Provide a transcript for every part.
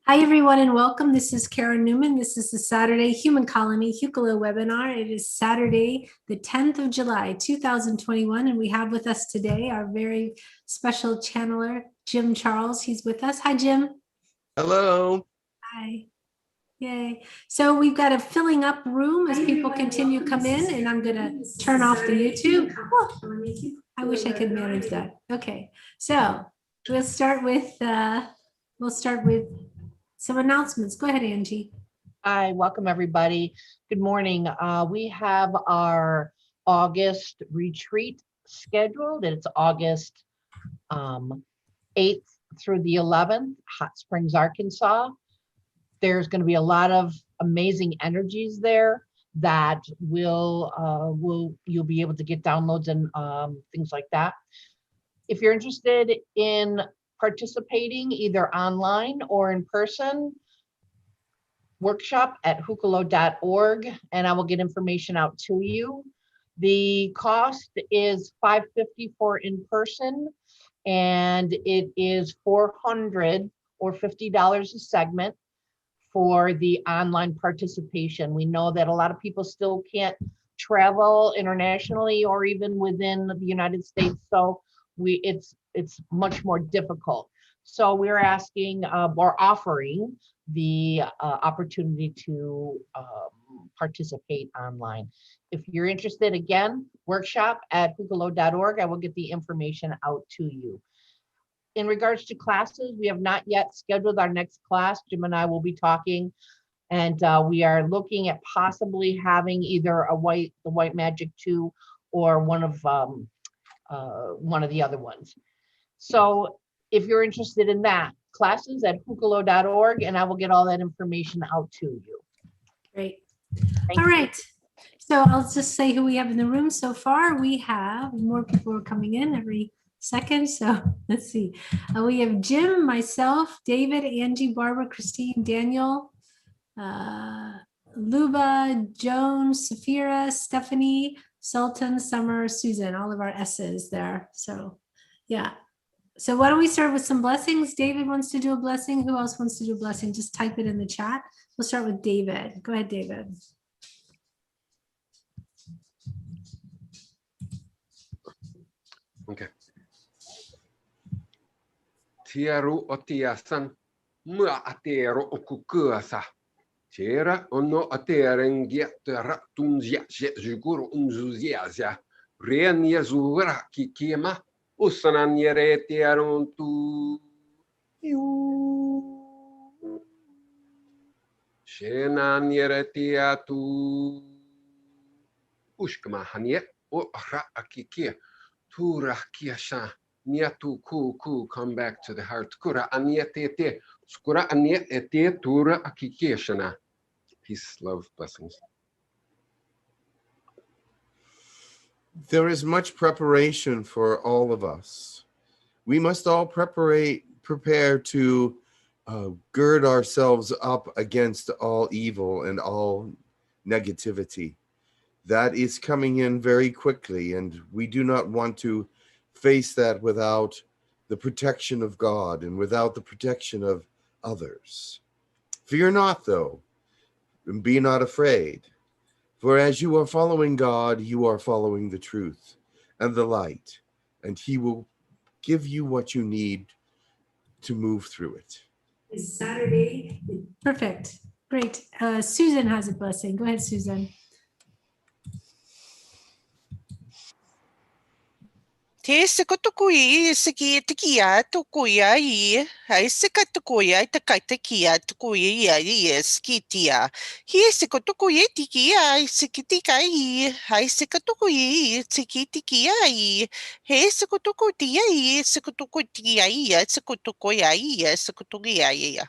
Hi, everyone, and welcome. This is Karen Newman. This is the Saturday Human Colony Hucolo webinar. It is Saturday, the 10th of July, 2021, and we have with us today our very special channeler, Jim Charles. He's with us. Hi, Jim. Hello. Hi. Yay. So we've got a filling up room as people continue to come in, and I'm going to turn off the YouTube. Oh, I wish I could manage that. Okay, so we'll start with some announcements. Go ahead, Angie. Hi, welcome everybody. Good morning. We have our August retreat scheduled. It's August 8th through the 11th, Hot Springs, Arkansas. There's going to be a lot of amazing energies there that you'll be able to get downloads and things like that. If you're interested in participating either online or in person, workshop at hucolo.org, and I will get information out to you. The cost is $550 for in person, and it is $400 or $50 a segment for the online participation. We know that a lot of people still can't travel internationally or even within the United States, so it's much more difficult. So we're asking or offering the opportunity to participate online. If you're interested, again, workshop at hucolo.org. I will get the information out to you. In regards to classes, we have not yet scheduled our next class. Jim and I will be talking, and we are looking at possibly having either the White Magic 2 or one of the other ones. So if you're interested in that, classes at hucolo.org, and I will get all that information out to you. Great. All right. So I'll just say who we have in the room so far. We have more people are coming in every second. So let's see. We have Jim, myself, David, Angie, Barbara, Christine, Daniel, Luba, Joan, Safira, Stephanie, Sultan, Summer, Susan, all of our S's there. So yeah. So why don't we start with some blessings? David wants to do a blessing. Who else wants to do a blessing? Just type it in the chat. We'll start with David. Go ahead, David. Okay. Tiaru otiasan mua atero okukuasa. Tira ono aterengia tera tunzia juguru unzuziazia. Renia zura kikima. Usananiere tiaron tu. Shenaniere tiatu. Ushkma hanie o ra akikia. Tura kiasha. Niatu ku come back to the heart. Kura aniete skura aniete tura akikeshana. Peace, love, blessings. There is much preparation for all of us. We must all prepare to gird ourselves up against all evil and all negativity. That is coming in very quickly, and we do not want to face that without the protection of God and without the protection of others. Fear not, though, and be not afraid. For as you are following God, you are following the truth and the light, and he will give you what you need to move through it. It's Saturday. Perfect. Great. Susan has a blessing. Go ahead, Susan. Te sekotokui seki tekia tokuia I hai sekatokuia takaitakia tokuia I skitia. He sekotokui tikia sekitika I hai sekotokui sekitikia I he sekotokutia I sekotokutia I sekotokuia I sekotokuia I.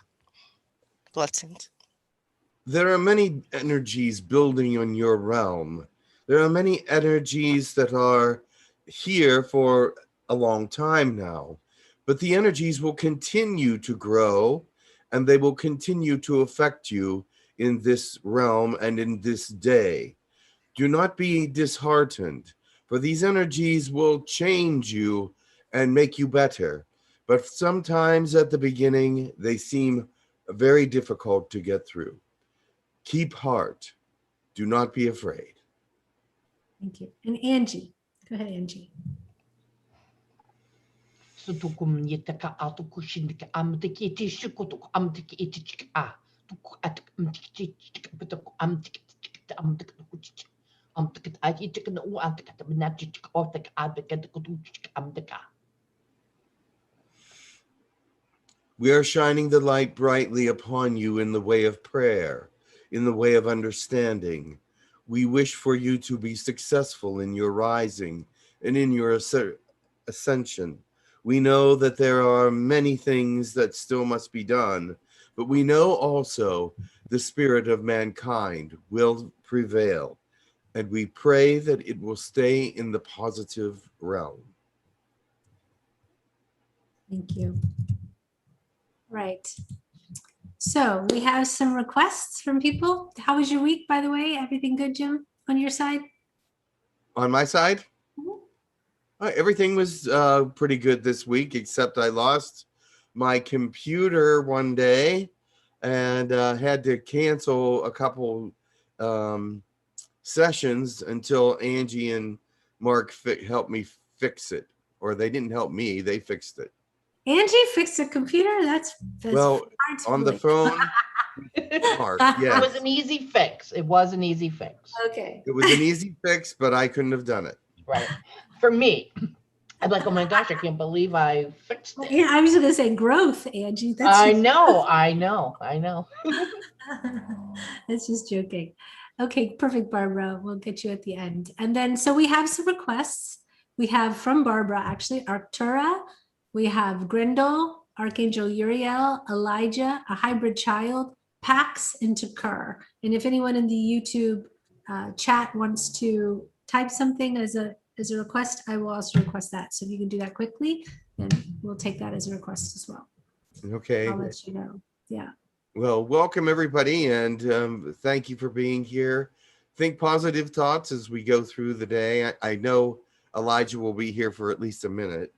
Blessings. There are many energies building in your realm. There are many energies that are here for a long time now, but the energies will continue to grow and they will continue to affect you in this realm and in this day. Do not be disheartened, for these energies will change you and make you better. But sometimes at the beginning, they seem very difficult to get through. Keep heart. Do not be afraid. Thank you. And Angie. Go ahead, Angie. Sutukum yetaka atukushindika amtiki tishukutuk amtiki itichika a tuku atak amtiki putuk amtiki amtiki amtiki ajitika no amtiki minachitika otak adaka kutuchika amtaka. We are shining the light brightly upon you in the way of prayer, in the way of understanding. We wish for you to be successful in your rising and in your ascension. We know that there are many things that still must be done, but we know also the spirit of mankind will prevail, and we pray that it will stay in the positive realm. Thank you. Right. So we have some requests from people. How was your week, by the way? Everything good, Jim, on your side? On my side? Everything was pretty good this week, except I lost my computer one day and had to cancel a couple sessions until Angie and Mark helped me fix it. Or they didn't help me, they fixed it. Angie fixed a computer? That's well, hard to on the believe. phone. Mark, It yes. was an easy fix. It was an easy fix. Okay. It was an easy fix, but I couldn't have done it. Right. For me, I'm like, oh my gosh, I can't believe I fixed it. Yeah, I was going to say growth, Angie. I know. That's just joking. Okay, perfect, Barbara. We'll get you at the end. And then, so we have some requests. We have from Barbara, actually, Arctura. We have Grindel, Archangel Uriel, Elijah, a hybrid child, Pax, and Takur. And if anyone in the YouTube chat wants to type something as a request, I will also request that. So if you can do that quickly, then we'll take that as a request as well. Okay. I'll let you know. Yeah. Well, welcome everybody, and thank you for being here. Think positive thoughts as we go through the day. I know Elijah will be here for at least a minute.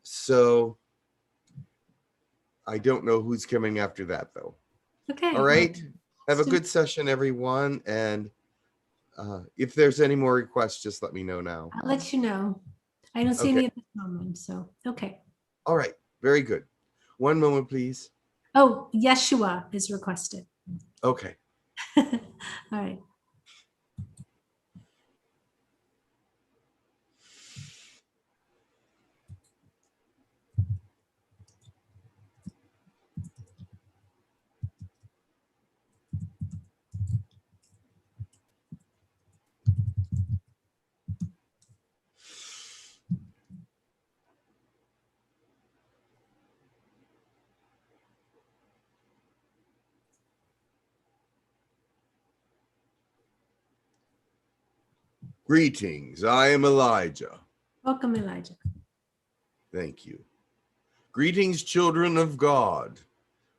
So I don't know who's coming after that, though. Okay. All right. Have a good session, everyone. And if there's any more requests, just let me know now. I'll let you know. I don't see any at this moment. So, okay. All right. Very good. One moment, please. Oh, Yeshua is requested. Okay. All right. Greetings. I am Elijah. Welcome, Elijah. Thank you. Greetings, children of God,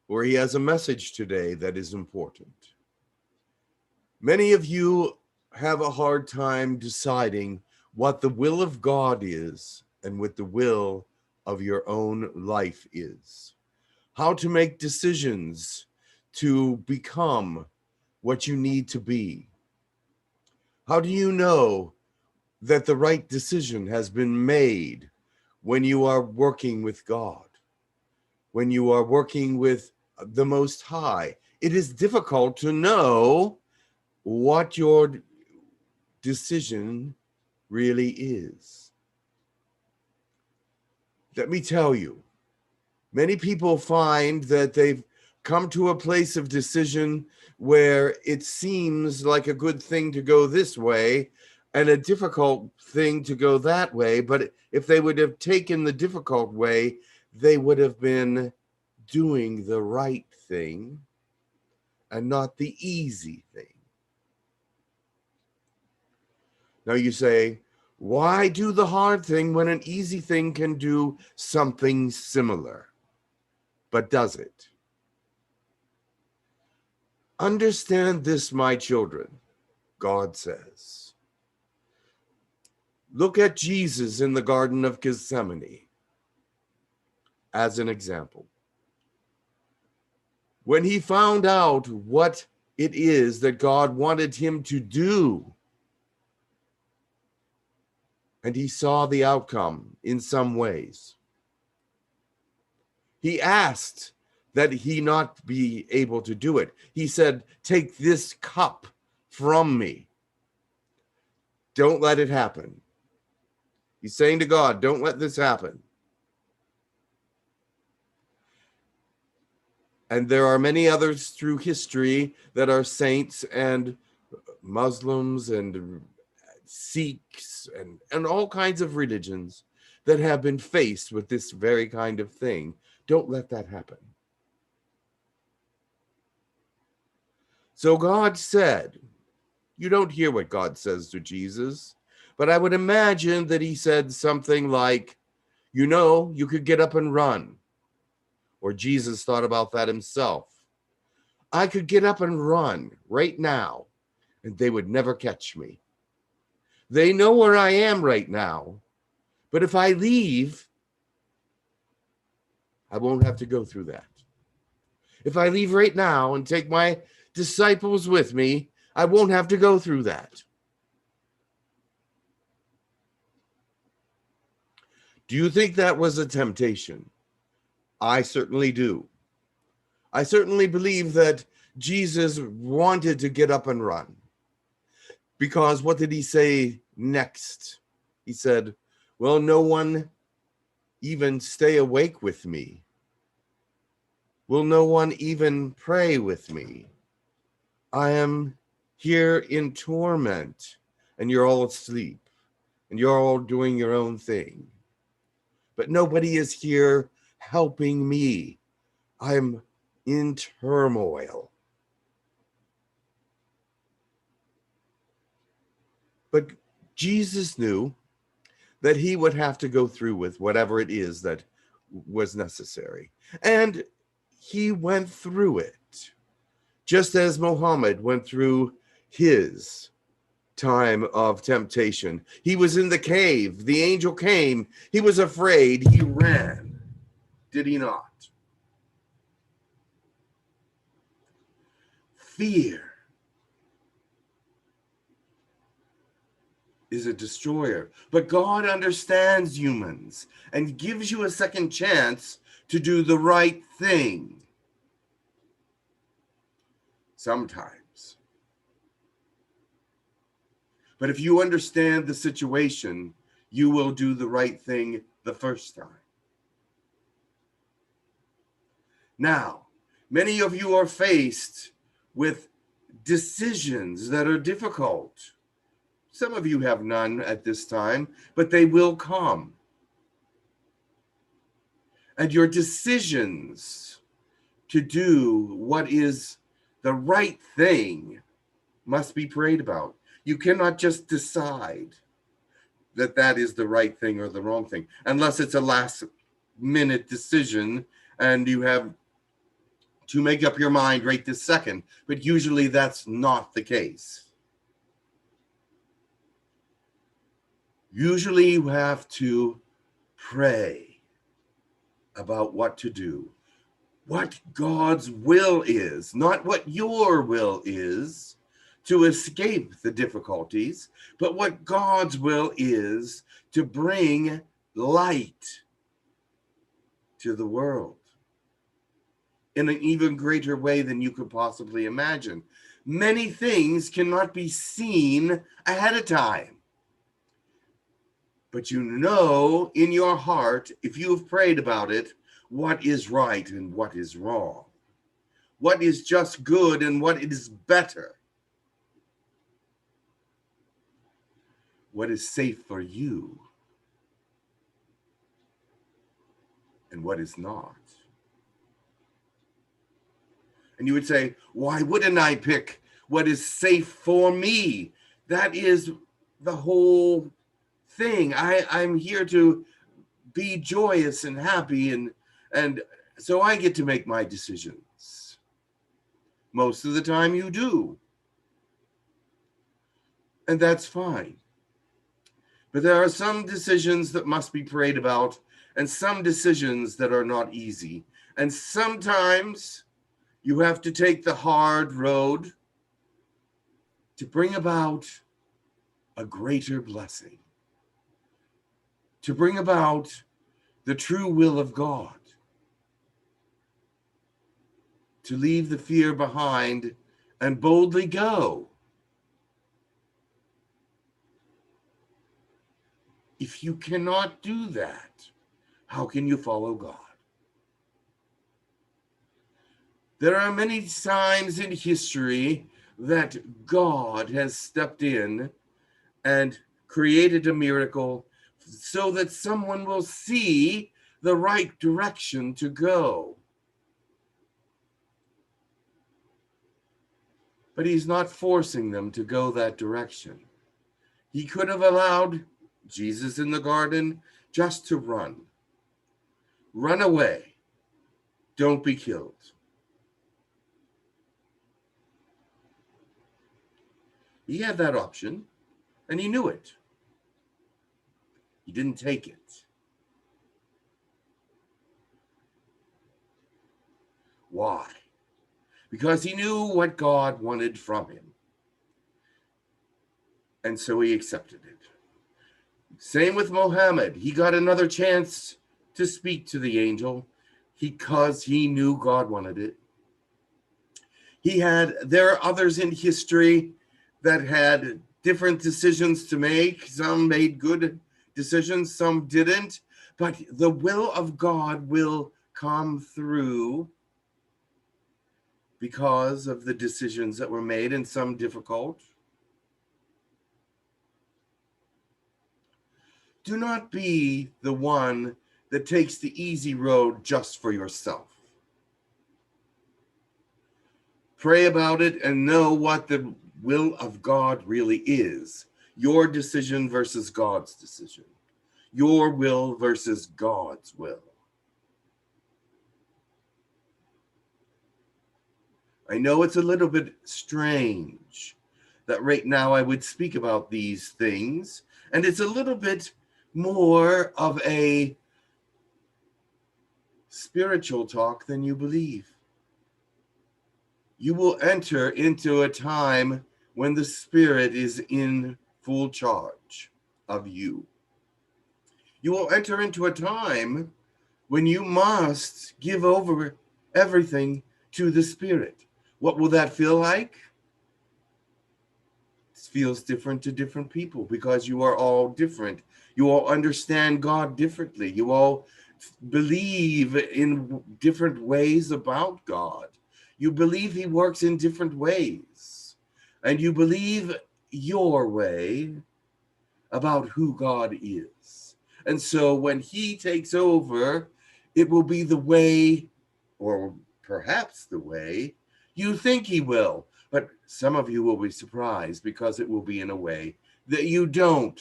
for he has a message today that is important. Many of you have a hard time deciding what the will of God is and what the will of your own life is. How to make decisions to become what you need to be. How do you know that the right decision has been made when you are working with God, when you are working with the Most High? It is difficult to know what your decision really is. Let me tell you, many people find that they've come to a place of decision where it seems like a good thing to go this way and a difficult thing to go that way. But if they would have taken the difficult way, they would have been doing the right thing and not the easy thing. Now you say, why do the hard thing when an easy thing can do something similar? But does it? Understand this, my children, God says. Look at Jesus in the Garden of Gethsemane as an example. when he found out what it is that God wanted him to do, and he saw the outcome in some ways, he asked that he not be able to do it. He said, "Take this cup from me. Don't let it happen." He's saying to God, "Don't let this happen." And there are many others through history that are saints and Muslims and Sikhs and all kinds of religions that have been faced with this very kind of thing. Don't let that happen. So God said, you don't hear what God says to Jesus, but I would imagine that he said something like, you could get up and run. Or Jesus thought about that himself. I could get up and run right now, and they would never catch me. They know where I am right now, but if I leave, I won't have to go through that. If I leave right now and take my disciples with me, I won't have to go through that. Do you think that was a temptation? I certainly do. I certainly believe that Jesus wanted to get up and run. Because what did he say next? He said, "Will no one even stay awake with me? Will no one even pray with me? I am here in torment, and you're all asleep, and you're all doing your own thing. But nobody is here helping me. I'm in turmoil." But Jesus knew that he would have to go through with whatever it is that was necessary. And he went through it, just as Muhammad went through his time of temptation. He was in the cave. The angel came. He was afraid. He ran. Did he not? Fear is a destroyer. But God understands humans and gives you a second chance to do the right thing. Sometimes. But if you understand the situation, you will do the right thing the first time. Now, many of you are faced with decisions that are difficult. Some of you have none at this time, but they will come. And your decisions to do what is the right thing must be prayed about. You cannot just decide that that is the right thing or the wrong thing, unless it's a last minute decision and you have to make up your mind right this second. But usually that's not the case. Usually you have to pray about what to do, what God's will is, not what your will is to escape the difficulties, but what God's will is to bring light to the world in an even greater way than you could possibly imagine. Many things cannot be seen ahead of time. But you know in your heart, if you have prayed about it, what is right and what is wrong, what is just good and what is better, what is safe for you and what is not. And you would say, why wouldn't I pick what is safe for me? That is the whole thing. I'm here to be joyous and happy, and so I get to make my decisions. Most of the time you do. And that's fine. But there are some decisions that must be prayed about and some decisions that are not easy. And sometimes You have to take the hard road to bring about a greater blessing, to bring about the true will of God, to leave the fear behind and boldly go. If you cannot do that, how can you follow God? There are many times in history that God has stepped in and created a miracle so that someone will see the right direction to go. But he's not forcing them to go that direction. He could have allowed Jesus in the garden just to run. Run away. Don't be killed. He had that option, and he knew it. He didn't take it. Why? Because he knew what God wanted from him. And so he accepted it. Same with Mohammed. He got another chance to speak to the angel because he knew God wanted it. There are others in history that had different decisions to make. Some made good decisions, some didn't. But the will of God will come through because of the decisions that were made, and some difficult. Do not be the one that takes the easy road just for yourself. Pray about it and know what the will of God really is. Your decision versus God's decision. Your will versus God's will. I know it's a little bit strange that right now I would speak about these things, and it's a little bit more of a spiritual talk than you believe. You will enter into a time when the Spirit is in full charge of you. You will enter into a time when you must give over everything to the Spirit. What will that feel like? It feels different to different people because you are all different. You all understand God differently. You all believe in different ways about God. You believe he works in different ways. And you believe your way about who God is. And so when he takes over, it will be the way, or perhaps the way, you think he will. But some of you will be surprised because it will be in a way that you don't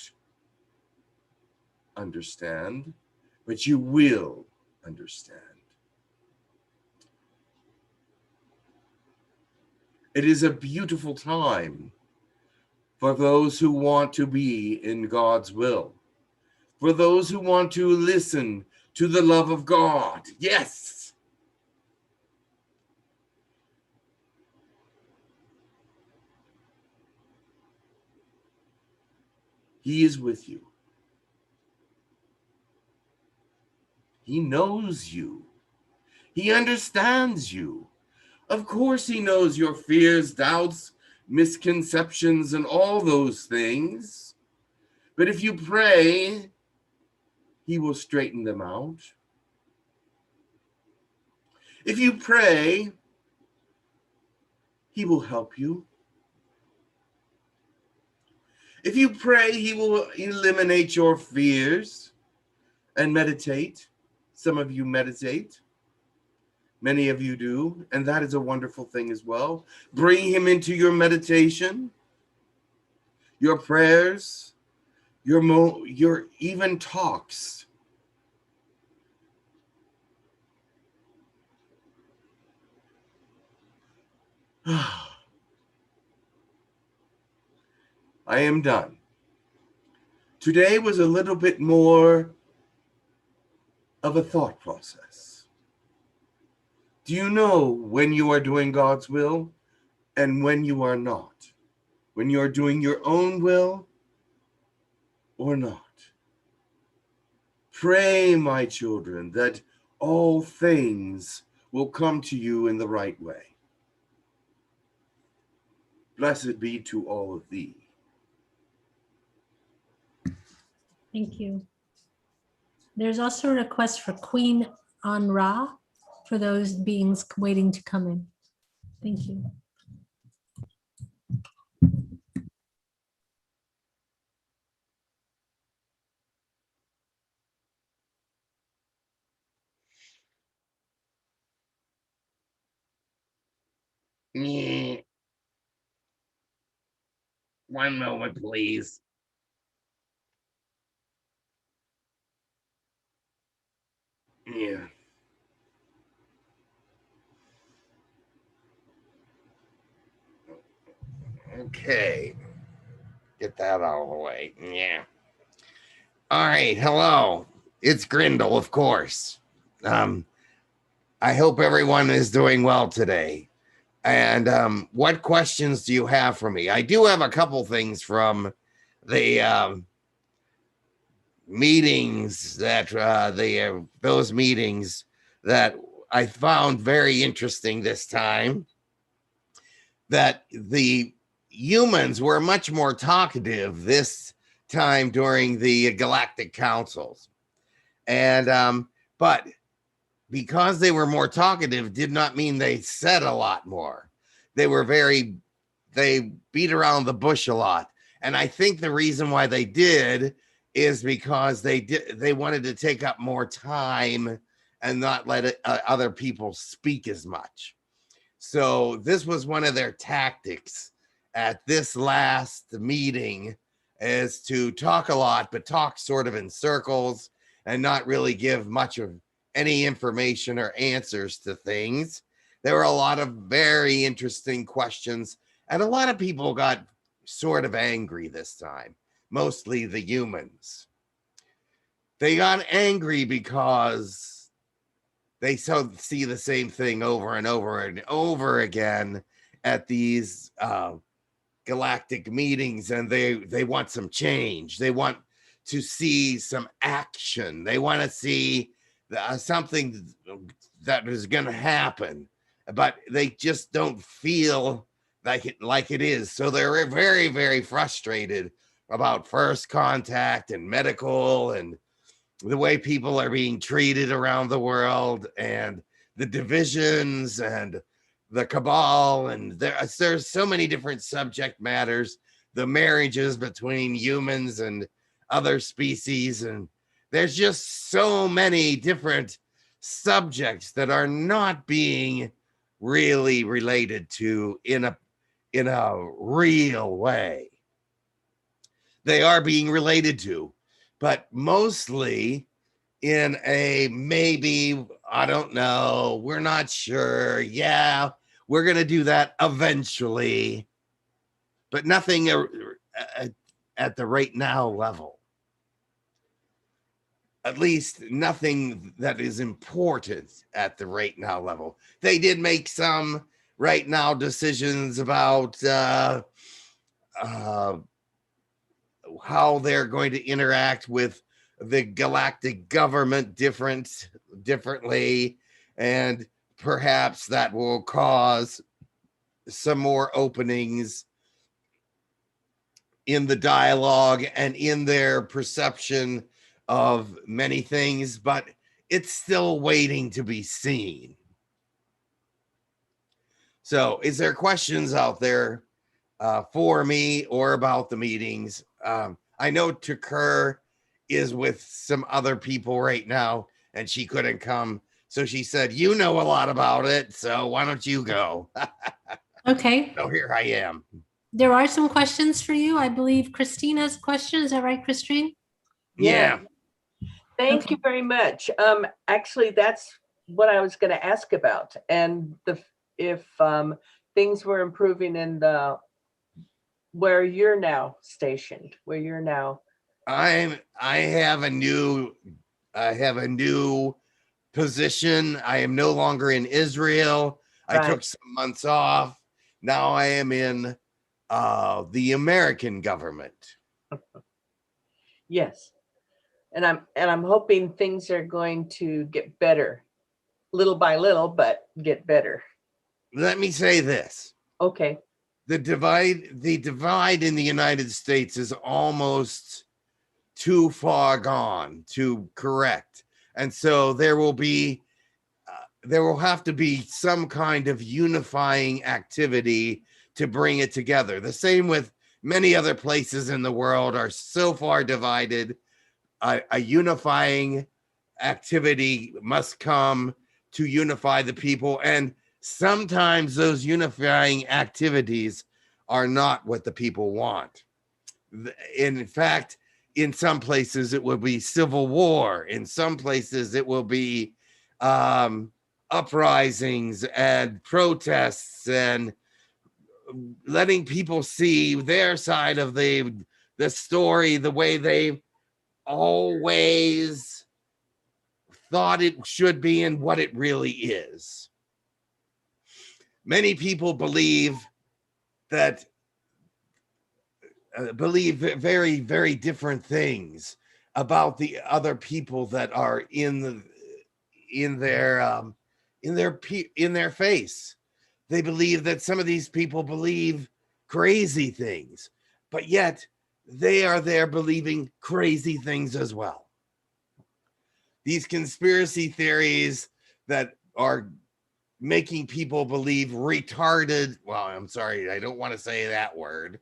understand, but you will understand. It is a beautiful time for those who want to be in God's will, for those who want to listen to the love of God. Yes. He is with you. He knows you. He understands you. Of course, he knows your fears, doubts, misconceptions, and all those things. But if you pray, he will straighten them out. If you pray, he will help you. If you pray, he will eliminate your fears and meditate. Some of you meditate. Many of you do, and that is a wonderful thing as well. Bring him into your meditation, your prayers, your even talks. I am done. Today was a little bit more of a thought process. Do you know when you are doing God's will and when you are not? When you are doing your own will or not? Pray, my children, that all things will come to you in the right way. Blessed be to all of thee. Thank you. There's also a request for Queen Anra for those beings waiting to come in. Thank you. Yeah. One moment, please. Yeah. Okay. Get that out of the way. Yeah. All right. Hello. It's Grindle, of course. I hope everyone is doing well today. And what questions do you have for me? I do have a couple things from the meetings that those meetings that I found very interesting this time. That the humans were much more talkative this time during the galactic councils, and but because they were more talkative did not mean they said a lot more. They beat around the bush a lot, and I think the reason why they did is because they wanted to take up more time and not let other people speak as much. So this was one of their tactics at this last meeting, is to talk a lot, but talk sort of in circles and not really give much of any information or answers to things. There were a lot of very interesting questions, and a lot of people got sort of angry this time, mostly the humans. They got angry because they see the same thing over and over and over again at these galactic meetings, and they want some change. They want to see some action. They want to see something that is going to happen, but they just don't feel like it is. So they're very, very frustrated about first contact and medical and the way people are being treated around the world, and the divisions and the cabal, and there's so many different subject matters, the marriages between humans and other species, and there's just so many different subjects that are not being really related to in a real way. They are being related to, but mostly in a maybe, I don't know, we're not sure. Yeah, we're going to do that eventually, but nothing at the right now level. At least nothing that is important at the right now level. They did make some right now decisions about how they're going to interact with the galactic government differently, and perhaps that will cause some more openings in the dialogue and in their perception of many things, but it's still waiting to be seen. So is there questions out there for me or about the meetings? I know Tukur is with some other people right now and she couldn't come. So she said, you know a lot about it, so why don't you go? Okay, So here I am. there are some questions for you. I believe Christine has a question. Is that right, Christine? Yeah. Thank Okay. you very much. Actually, that's what I was going to ask about, and if things were improving in the where you're now stationed, where you're now. I have a new position. I am no longer in Israel. I Right. took some months off. Now I am in the American government. Yes. And I'm hoping things are going to get better little by little, but get better. Let me say this. Okay. The divide in the United States is almost too far gone to correct. And so there will have to be some kind of unifying activity to bring it together. The same with many other places in the world are so far divided. A unifying activity must come to unify the people. And sometimes those unifying activities are not what the people want. In fact, in some places it will be civil war. In some places it will be uprisings and protests and letting people see their side of the story the way they always thought it should be and what it really is. Many people believe very, very different things about the other people that are in their face. They believe that some of these people believe crazy things, but yet they are there believing crazy things as well. These conspiracy theories that are making people believe retarded, well, I'm sorry, I don't want to say that word,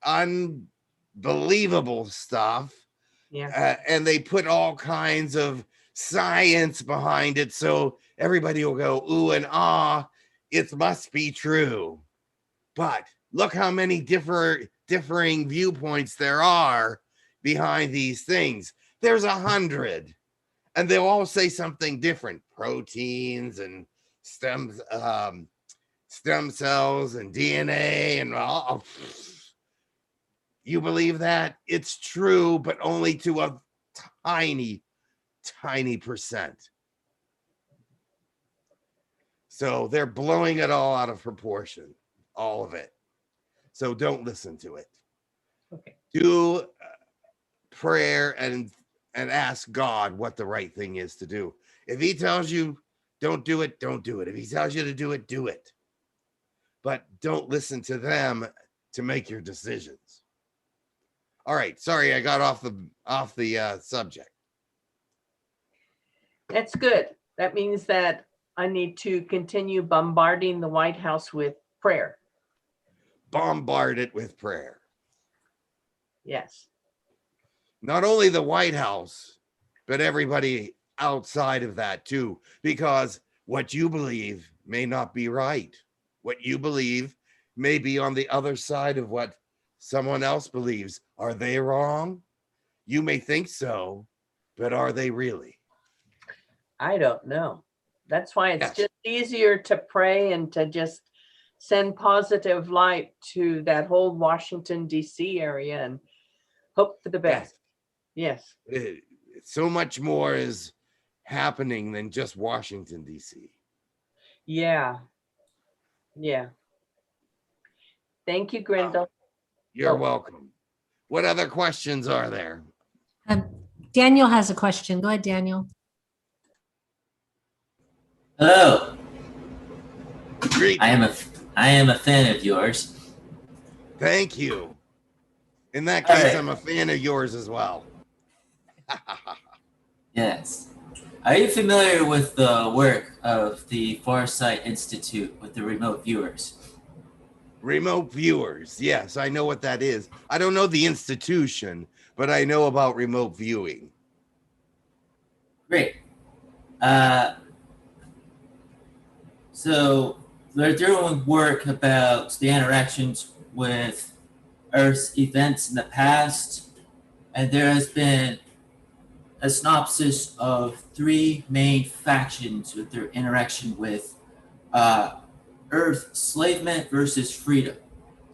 unbelievable stuff. Yeah. And they put all kinds of science behind it, so everybody will go ooh and ah, it must be true. But look how many differing viewpoints there are behind these things. There's 100, and they'll all say something different. Proteins and stem cells and DNA and all. You believe that? It's true, but only to a tiny percent. So they're blowing it all out of proportion, all of it. So don't listen to it. Okay. Do prayer and ask God what the right thing is to do. If he tells you don't do it, don't do it. If he tells you to do it, do it. But don't listen to them to make your decisions. All right, sorry, I got off the subject. That's good. That means that I need to continue bombarding the White House with prayer. Bombard it with prayer. Yes. Not only the White House, but everybody outside of that too, because what you believe may not be right. What you believe may be on the other side of what someone else believes. Are they wrong? You may think so, but are they really? I don't know. That's why it's Yes. just easier to pray and to just send positive light to that whole Washington, D.C. area and hope for the best. Yes. So much more is happening than just Washington, D.C. Yeah. Yeah. Thank you, Grindel. You're Oh. welcome. What other questions are there? Daniel has a question. Go ahead, Daniel. Hello. Great. I am a fan of yours. Thank you. In that All case, right. I'm a fan of yours as well. Yes. Are you familiar with the work of the Farsight Institute with the remote viewers? Remote viewers. Yes, I know what that is. I don't know the institution, but I know about remote viewing. Great. So they're doing work about the interactions with Earth's events in the past, and there has been a synopsis of three main factions with their interaction with Earth, enslavement versus freedom.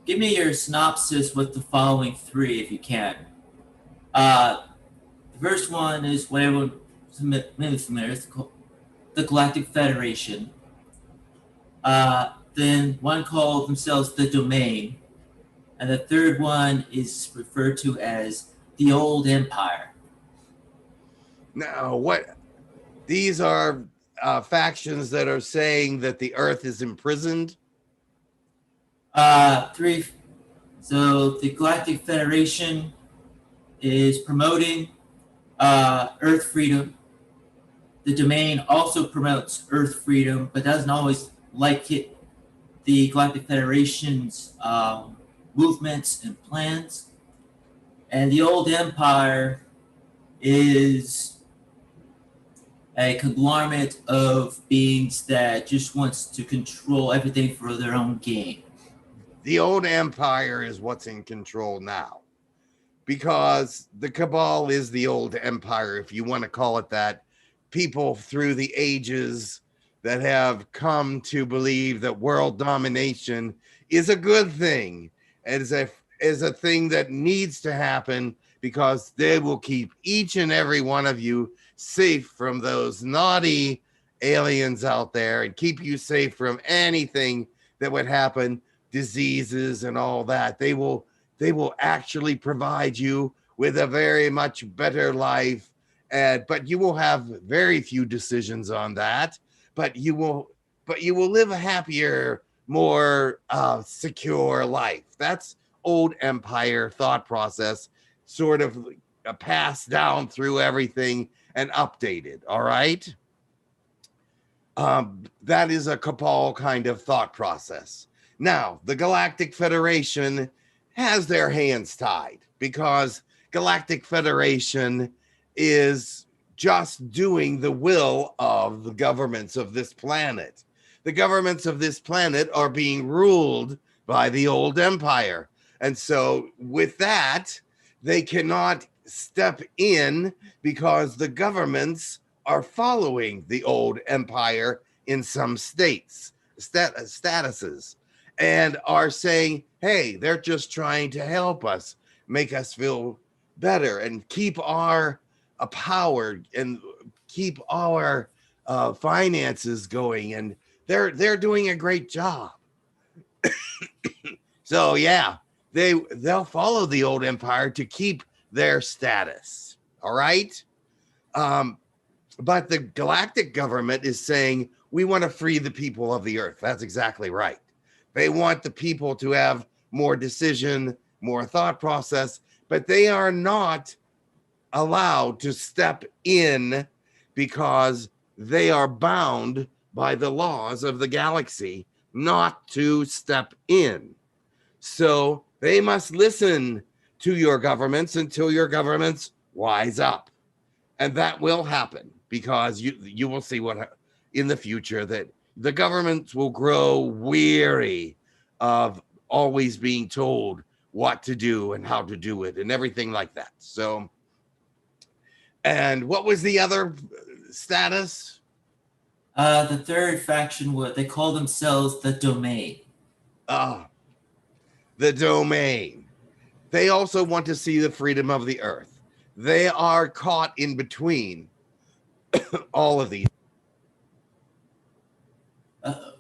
Give me your synopsis with the following three if you can. The first one is what everyone maybe familiar. It's called the Galactic Federation. Then one called themselves the Domain, and the third one is referred to as the Old Empire. Now, what these are factions that are saying that the Earth is imprisoned. Three. So the Galactic Federation is promoting Earth freedom. The Domain also promotes Earth freedom, but doesn't always like it. The Galactic Federation's movements and plans. And the Old Empire is a conglomerate of beings that just wants to control everything for their own gain. The Old Empire is what's in control now, because the Cabal is the Old Empire, if you want to call it that. People through the ages that have come to believe that world domination is a good thing, is a thing that needs to happen, because they will keep each and every one of you safe from those naughty aliens out there, and keep you safe from anything that would happen, diseases and all that. They will actually provide you with a very much better life, but you will have very few decisions on that. But you will live a happier, more secure life. That's Old Empire thought process, sort of passed down through everything and updated. All right. That is a Cabal kind of thought process. Now, the Galactic Federation has their hands tied, because Galactic Federation is just doing the will of the governments of this planet. The governments of this planet are being ruled by the Old Empire. And so with that, they cannot step in, because the governments are following the Old Empire in some states, statuses, and are saying, hey, they're just trying to help us, make us feel better, and keep our power, and keep our finances going, and they're doing a great job. So yeah, they'll follow the Old Empire to keep their status. All right. But the galactic government is saying, we want to free the people of the Earth. That's exactly right. They want the people to have more decision, more thought process, but they are not allowed to step in, because they are bound by the laws of the galaxy not to step in. So they must listen to your governments until your governments wise up. And that will happen, because you will see what in the future, that the governments will grow weary of always being told what to do and how to do it and everything like that. So, and what was the other status? The third faction, what they call themselves the Domain. The Domain. They also want to see the freedom of the Earth. They are caught in between all of these. Uh-oh.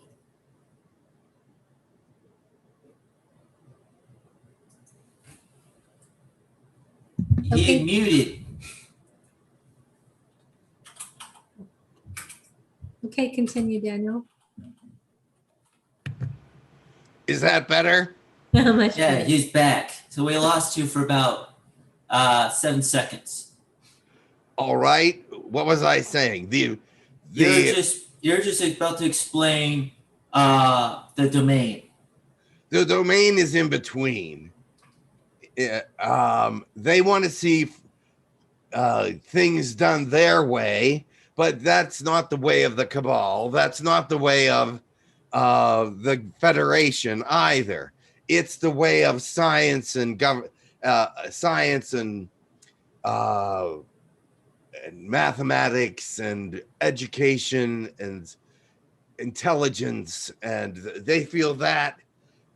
Okay. He muted. Okay, continue, Daniel. Is that better? Much Yeah, better. he's back. So we lost you for about 7 seconds. All right. What was I saying? You're just about to explain the Domain. The Domain is in between. They want to see things done their way, but that's not the way of the Cabal. That's not the way of the Federation either. It's the way of science and science and mathematics and education and intelligence, and they feel that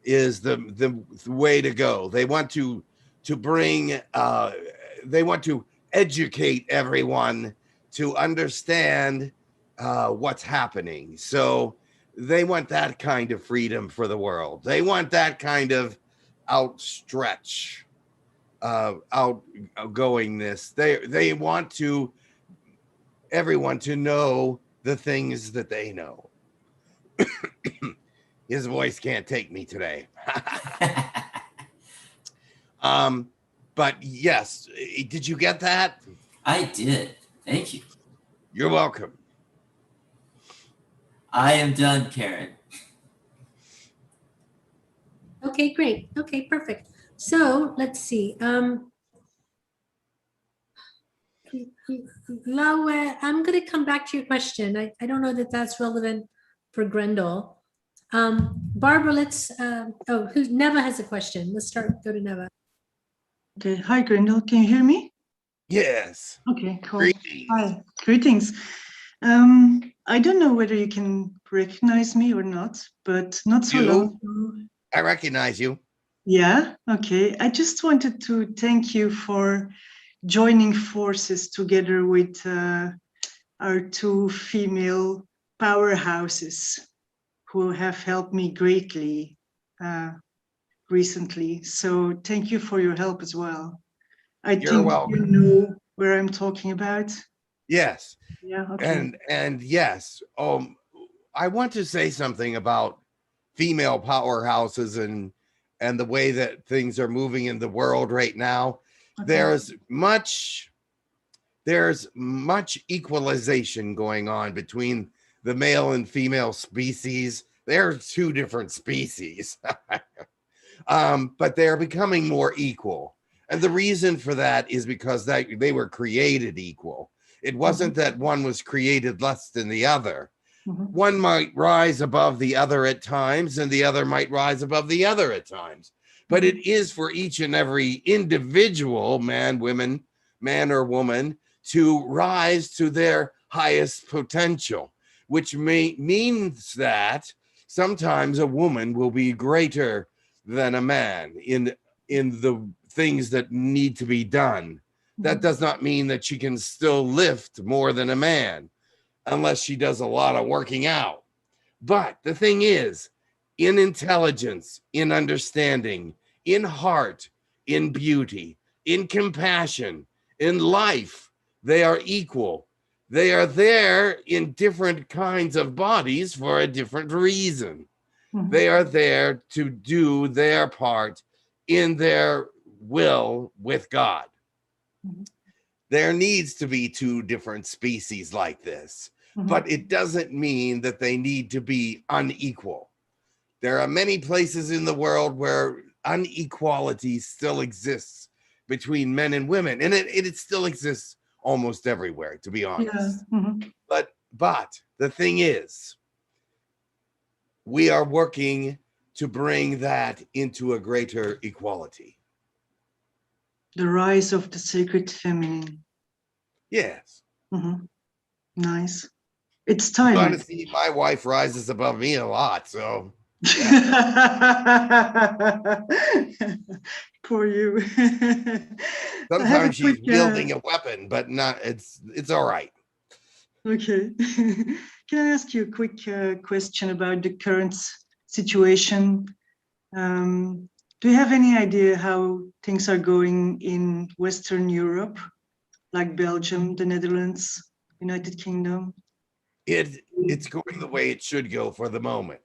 is the way to go. They want to bring they want to educate everyone to understand what's happening. So they want that kind of freedom for the world. They want that kind of outstretch, outgoingness. They want everyone to know the things that they know. His voice can't take me today. But yes, did you get that? I did. Thank you. You're welcome. I am done, Karen. Okay, great. Okay, perfect. So let's see. Laura, I'm going to come back to your question. I don't know that that's relevant for Grendel. Barbara, let's, Neva has a question. Let's go to Neva. Okay. Hi, Grendel. Can you hear me? Yes. Okay, cool. Greetings. Hi. Greetings. I don't know whether you can recognize me or not, but not so long ago. I recognize you. Yeah. Okay. I just wanted to thank you for joining forces together with our two female powerhouses who have helped me greatly recently. So thank you for your help as well. You're think welcome. you know where I'm talking about. Yes. Yeah. Okay. And yes, I want to say something about female powerhouses and the way that things are moving in the world right now. Okay. There's much equalization going on between the male and female species. They're two different species, but they're becoming more equal. And the reason for that is because they were created equal. It wasn't that one was created less than the other. One might rise above the other at times, and the other might rise above the other at times. But it is for each and every individual, man or woman, to rise to their highest potential, which means that sometimes a woman will be greater than a man in the things that need to be done. That does not mean that she can still lift more than a man unless she does a lot of working out. But the thing is, in intelligence, in understanding, in heart, in beauty, in compassion, in life, they are equal. They are there in different kinds of bodies for a different reason. They are there to do their part in their will with God. There needs to be two different species like this, but it doesn't mean that they need to be unequal. There are many places in the world where inequality still exists between men and women, and it still exists almost everywhere, to be honest. Yeah. But the thing is, we are working to bring that into a greater equality. The rise of the sacred feminine. Yes. Nice. It's time. Honestly, my wife rises above me a lot, so. Poor you. Sometimes she's wielding a weapon, but not. It's all right. Okay. Can I ask you a quick question about the current situation? Do you have any idea how things are going in Western Europe, like Belgium, the Netherlands, United Kingdom? It's going the way it should go for the moment.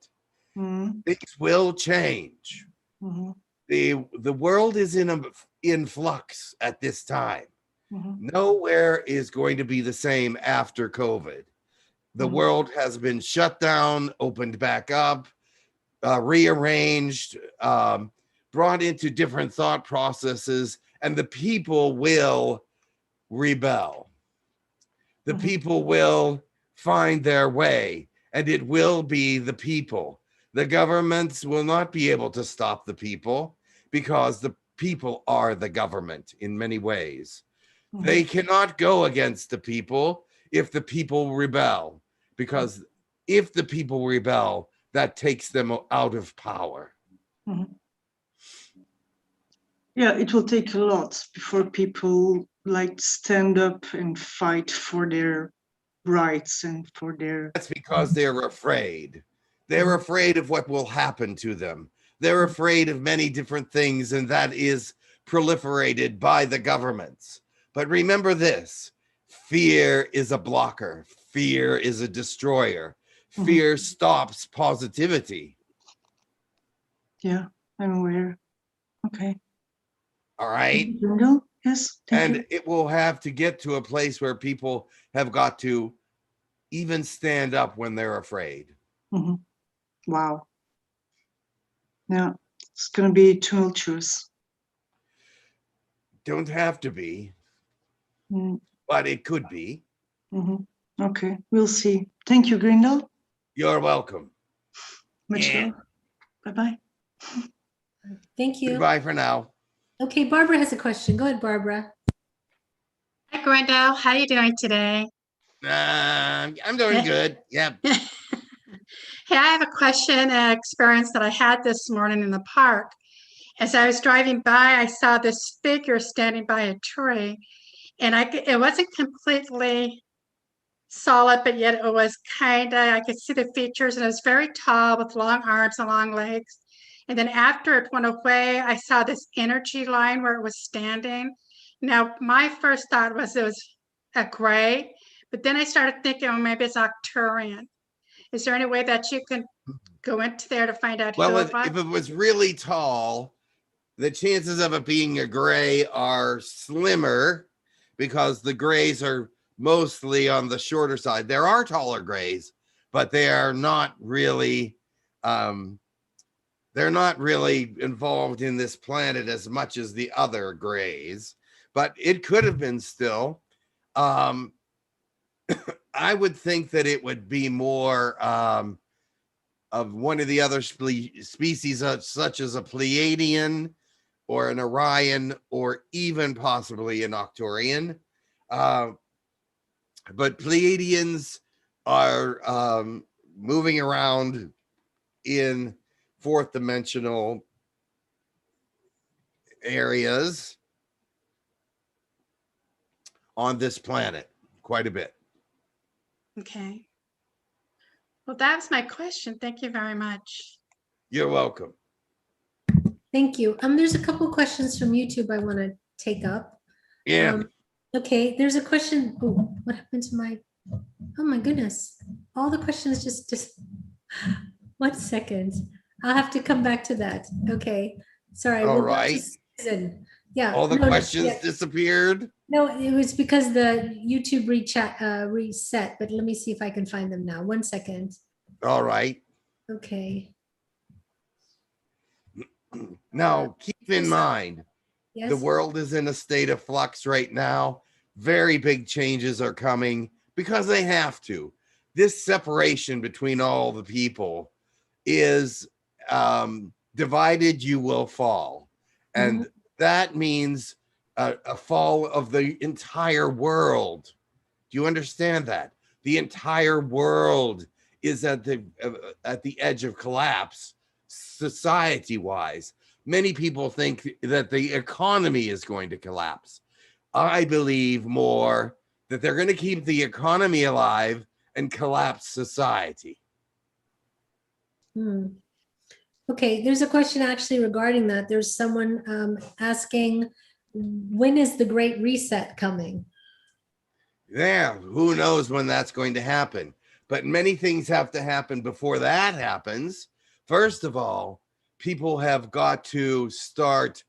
Things will change. The world is in flux at this time. Nowhere is going to be the same after COVID. The world has been shut down, opened back up, rearranged, brought into different thought processes, and the people will rebel. The people will find their way, and it will be the people. The governments will not be able to stop the people because the people are the government in many ways. They cannot go against the people if the people rebel, because if the people rebel, that takes them out of power. Yeah, it will take a lot before people like stand up and fight for their rights and for their. That's because they're afraid. They're afraid of what will happen to them. They're afraid of many different things, and that is proliferated by the governments. But remember this: fear is a blocker, fear is a destroyer, fear stops positivity. Yeah, I'm aware. Okay. All right. Brindle? Yes. Thank And it will have to get to a place where people have got to even stand up when they're afraid. you. Wow. Yeah, it's going to be tumultuous. Don't have to be, Mm, but it could be. Okay, we'll see. Thank you, Grindel. You're welcome. Much Yeah. love. Bye-bye. Thank you. Goodbye for now. Okay, Barbara has a question. Go ahead, Barbara. Hi, Grindel. How are you doing today? I'm doing good. Yep. Hey, I have a question, an experience that I had this morning in the park. As I was driving by, I saw this figure standing by a tree, and it wasn't completely solid, but yet it was I could see the features, and it was very tall with long arms and long legs. And then after it went away, I saw this energy line where it was standing. Now, my first thought was it was a gray, but then I started thinking, oh, maybe it's Arcturian. Is there any way that you can go into there to find out who Well, it was? if it was really tall, the chances of it being a gray are slimmer because the grays are mostly on the shorter side. There are taller grays, but they are not really they're not really involved in this planet as much as the other grays, but it could have been still. I would think that it would be more of one of the other species, such as a Pleiadian or an Orion, or even possibly an Arcturian. But Pleiadians are moving around in fourth dimensional areas on this planet quite a bit. Okay. Well, that was my question. Thank you very much. You're welcome. Thank you. There's a couple questions from YouTube I want to take up. Yeah. Okay, there's a question. Oh, what happened to my, oh my goodness. All the questions just 1 second. I'll have to come back to that. Okay, sorry. All we'll go to right. Susan. Yeah. All the no, questions yeah. disappeared. No, it was because the YouTube reset, but let me see if I can find them now. 1 second. All right. Okay. Now, keep in mind, Yes. the world is in a state of flux right now. Very big changes are coming because they have to. This separation between all the people is divided, you will fall. And that means a fall of the entire world. Do you understand that? The entire world is at the edge of collapse, society-wise. Many people think that the economy is going to collapse. I believe more that they're going to keep the economy alive and collapse society. Okay, there's a question actually regarding that. There's someone asking, when is the Great Reset coming? Yeah, who knows when that's going to happen? But many things have to happen before that happens. First of all, people have got to start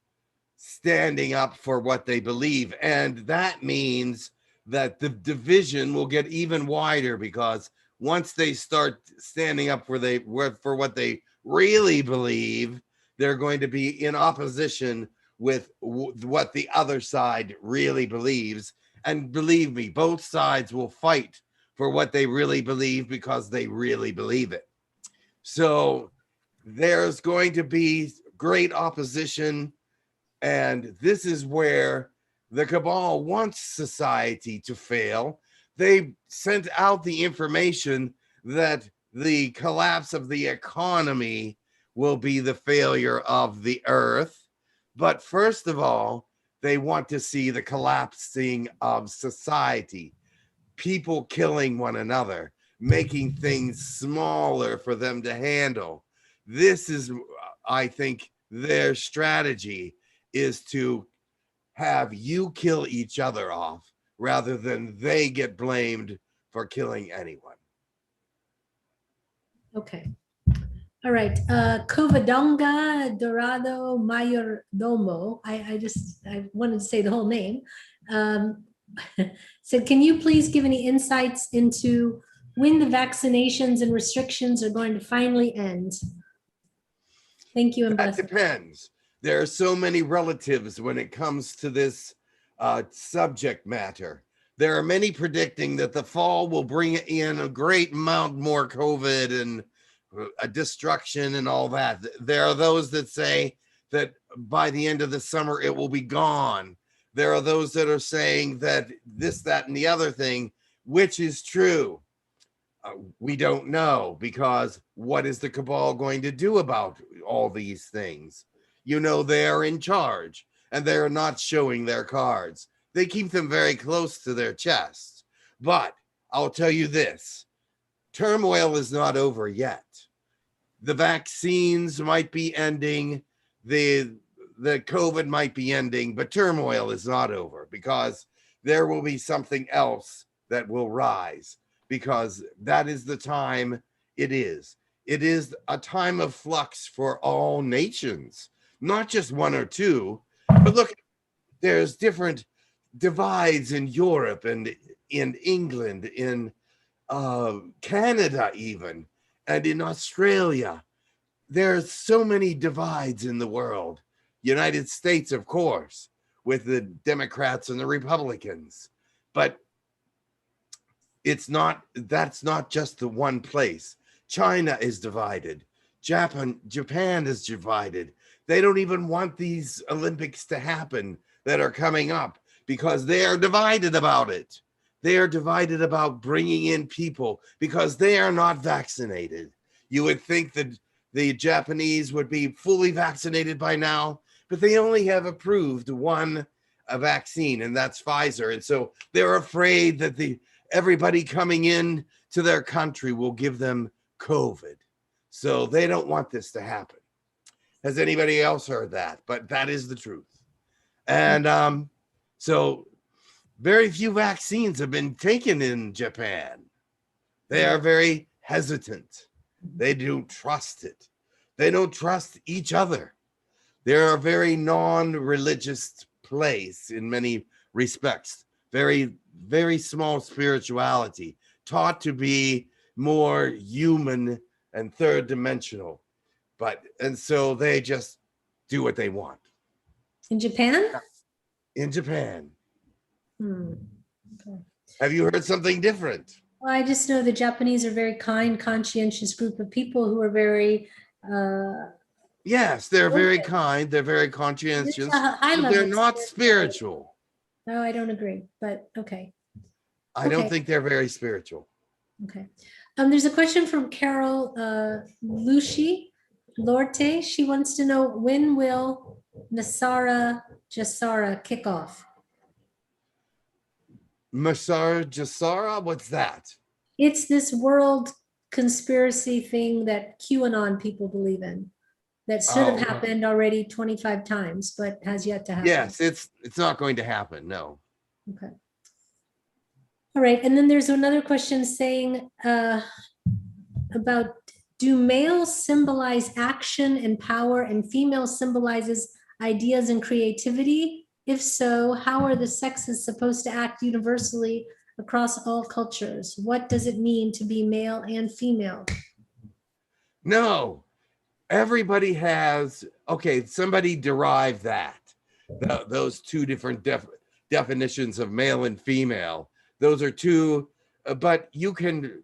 standing up for what they believe. And that means that the division will get even wider, because once they start standing up for what they really believe, they're going to be in opposition with what the other side really believes. And believe me, both sides will fight for what they really believe because they really believe it. So there's going to be great opposition. And this is where the cabal wants society to fail. They sent out the information that the collapse of the economy will be the failure of the earth. But first of all, They want to see the collapsing of society, people killing one another, making things smaller for them to handle. This is, I think, their strategy is to have you kill each other off rather than they get blamed for killing anyone. Okay. All right. Covadonga Dorado Mayordomo. I wanted to say the whole name. Said, can you please give any insights into when the vaccinations and restrictions are going to finally end? Thank you and That blessings. depends. There are so many relatives when it comes to this subject matter. There are many predicting that the fall will bring in a great amount more COVID and a destruction and all that. There are those that say that by the end of the summer, it will be gone. There are those that are saying that this, that, and the other thing, which is true. We don't know, because what is the cabal going to do about all these things? You know, they're in charge and they're not showing their cards. They keep them very close to their chest. But I'll tell you this, turmoil is not over yet. The vaccines might be ending, the COVID might be ending, but turmoil is not over, because there will be something else that will rise, because that is the time it is. It is a time of flux for all nations, not just one or two. But look, there's different divides in Europe and in England, in Canada even, and in Australia. There's so many divides in the world. United States, of course, with the Democrats and the Republicans. But that's not just the one place. China is divided. Japan is divided. They don't even want these Olympics to happen that are coming up, because they are divided about it. They are divided about bringing in people because they are not vaccinated. You would think that the Japanese would be fully vaccinated by now, but they only have approved one vaccine, and that's Pfizer. And so they're afraid that everybody coming in to their country will give them COVID. So they don't want this to happen. Has anybody else heard that? But that is the truth. And so very few vaccines have been taken in Japan. They are very hesitant. They don't trust it. They don't trust each other. They're a very non-religious place in many respects. Very, very small spirituality, taught to be more human and third dimensional. And so they just do what they want. In Japan? In Japan. Okay. Have you heard something different? Well, I just know the Japanese are a very kind, conscientious group of people who are very yes, they're very kind, they're very conscientious, but they're not spiritual. No, I don't agree, but okay. I don't think they're very spiritual. Okay. There's a question from Carol Lucy Lorte. She wants to know, when will Nasara Jasara kick off? Masar Jasara, what's that? It's this world conspiracy thing that QAnon people believe in, that should have happened already 25 times, but has yet to happen. Yes, it's not going to happen, no. Okay. All right, and then there's another question saying about, do males symbolize action and power and female symbolizes ideas and creativity? If so, how are the sexes supposed to act universally across all cultures? What does it mean to be male and female? No, everybody has, somebody derived that. Those two different definitions of male and female. Those are two, but you can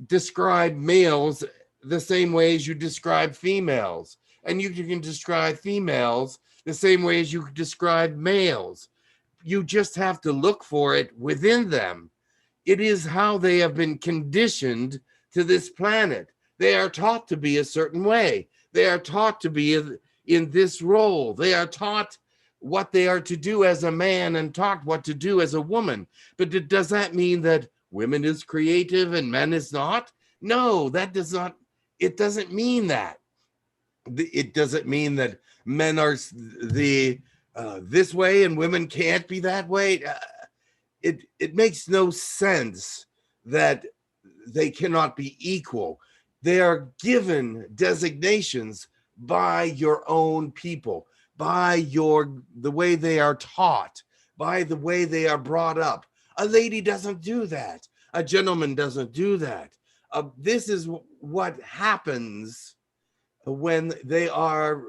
describe males the same way as you describe females. And you can describe females the same way as you describe males. You just have to look for it within them. It is how they have been conditioned to this planet. They are taught to be a certain way. They are taught to be in this role. They are taught what they are to do as a man and taught what to do as a woman. But does that mean that women is creative and men is not? No, that does not. It doesn't mean that. It doesn't mean that men are this way and women can't be that way. It makes no sense that they cannot be equal. They are given designations by your own people, by the way they are taught, by the way they are brought up. A lady doesn't do that. A gentleman doesn't do that. This is what happens when they are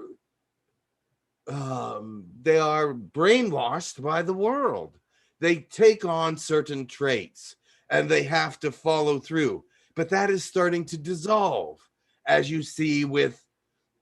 brainwashed by the world. They take on certain traits and they have to follow through. But that is starting to dissolve, as you see with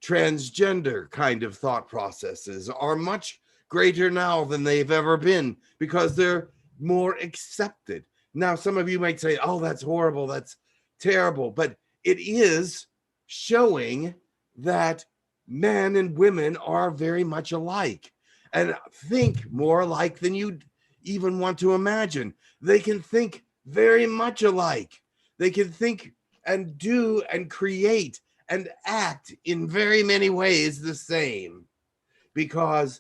transgender kind of thought processes are much greater now than they've ever been because they're more accepted. Now, some of you might say, oh, that's horrible, that's terrible, but it is showing that men and women are very much alike and think more alike than you even want to imagine. They can think very much alike. They can think and do and create and act in very many ways the same. Because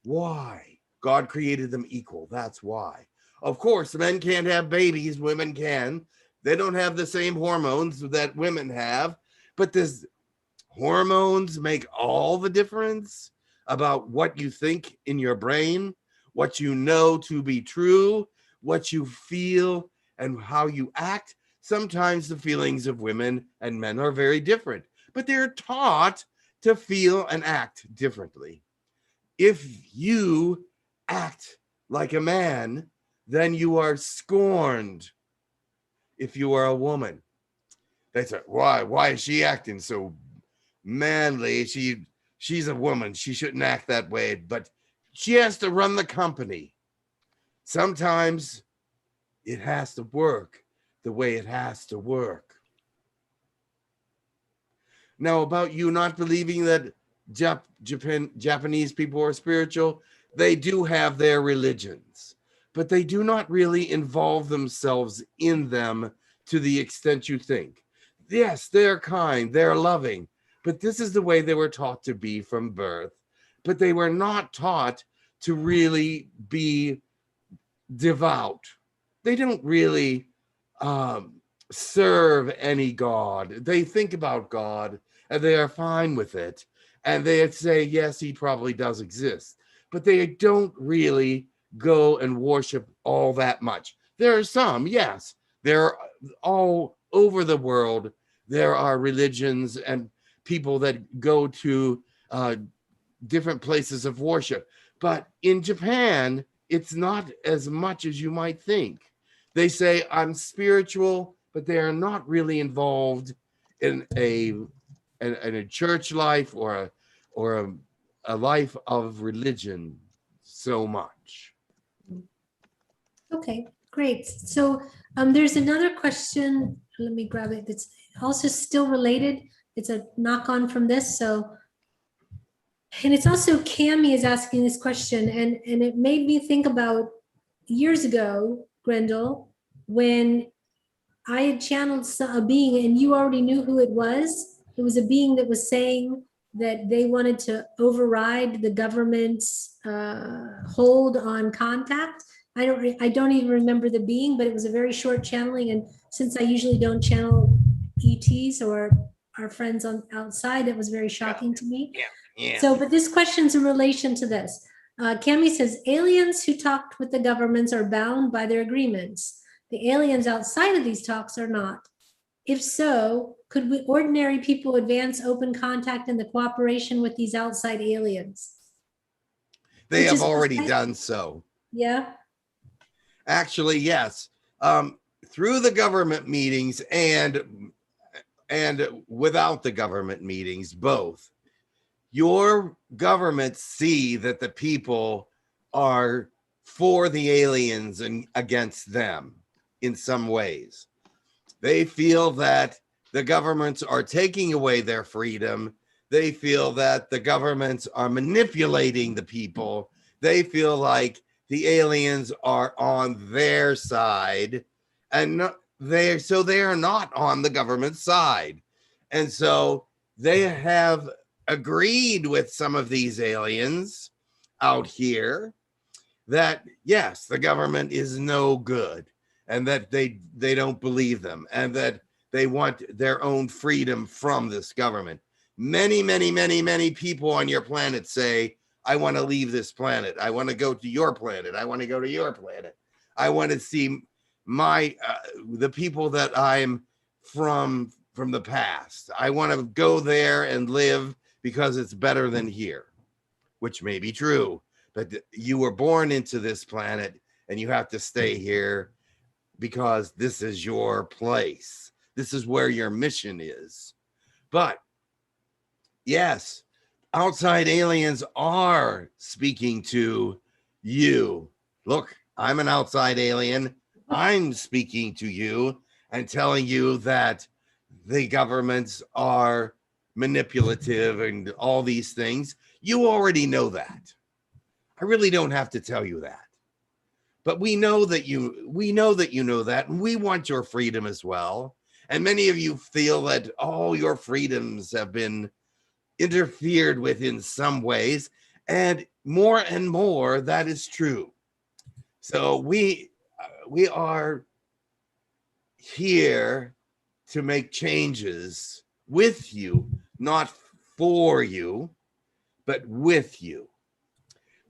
why? God created them equal. That's why. Of course, men can't have babies, women can. They don't have the same hormones that women have, but does hormones make all the difference about what you think in your brain, what you know to be true, what you feel, and how you act? Sometimes the feelings of women and men are very different, but they're taught to feel and act differently. If you act like a man, then you are scorned. If you are a woman, they say, why is she acting so manly? She's a woman. She shouldn't act that way, but she has to run the company. Sometimes it has to work the way it has to work. Now, about you not believing that Japanese people are spiritual, they do have their religions, but they do not really involve themselves in them to the extent you think. Yes, they're kind, they're loving, but this is the way they were taught to be from birth. But they were not taught to really be devout. They don't really serve any God. They think about God and they are fine with it. And they say, yes, he probably does exist. But they don't really go and worship all that much. There are some, yes. They're all over the world. There are religions and people that go to different places of worship. But in Japan, it's not as much as you might think. They say, I'm spiritual, but they are not really involved in a church life or a life of religion so much. Okay, great. So there's another question. Let me grab it. That's also still related. It's a knock on from this. So, and it's also Cami is asking this question, and it made me think about years ago, Grendel, when I had channeled a being and you already knew who it was. It was a being that was saying that they wanted to override the government's hold on contact. I don't even remember the being, but it was a very short channeling. And since I usually don't channel ETs or our friends on outside, it was very shocking to me. Yeah. So, but this question's in relation to this. Cami says, aliens who talked with the governments are bound by their agreements. The aliens outside of these talks are not. If so, could we ordinary people advance open contact and the cooperation with these outside aliens? They have already done so. Yeah. Actually, yes. Through the government meetings and without the government meetings, both. Your governments see that the people are for the aliens and against them in some ways. They feel that the governments are taking away their freedom, They feel that the governments are manipulating the people. They feel like the aliens are on their side, and they are not on the government side. And so they have agreed with some of these aliens out here that yes, the government is no good, and that they don't believe them, and that they want their own freedom from this government. Many people on your planet say, I want to leave this planet. I want to go to your planet. I want to go to your planet. I want to see my the people that I'm from the past. I want to go there and live because it's better than here, which may be true. But you were born into this planet and you have to stay here because this is your place. This is where your mission is. But yes, outside aliens are speaking to you. Look, I'm an outside alien. I'm speaking to you and telling you that the governments are manipulative and all these things. You already know that. I really don't have to tell you that. But we know that you know that, and we want your freedom as well. And many of you feel that all your freedoms have been interfered with in some ways, and more that is true. So we are here to make changes with you, not for you, but with you.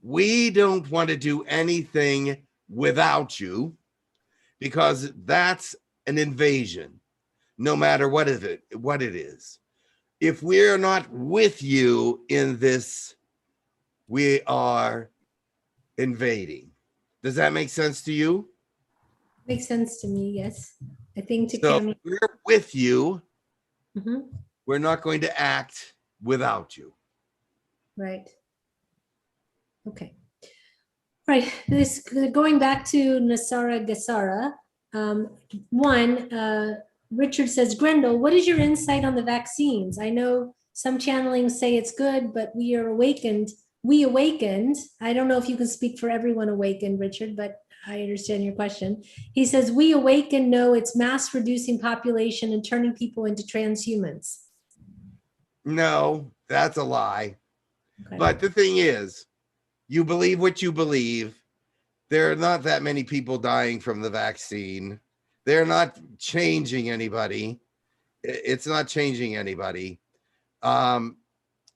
We don't want to do anything without you, because that's an invasion, no matter what it is. If we're not with you in this, we are invading. Does that make sense to you? Makes sense to me, yes. I think to So Cami. if we're with you. Mhm. We're not going to act without you. Right. Okay. Right. This going back to Nasara Gasara. Richard says, Grendel, what is your insight on the vaccines? I know some channelings say it's good, but we awakened. I don't know if you can speak for everyone awakened, Richard, but I understand your question. He says, we awakened know it's mass reducing population and turning people into transhumans. No, that's a lie. Okay. But the thing is, you believe what you believe. There are not that many people dying from the vaccine. They're not changing anybody. It's not changing anybody.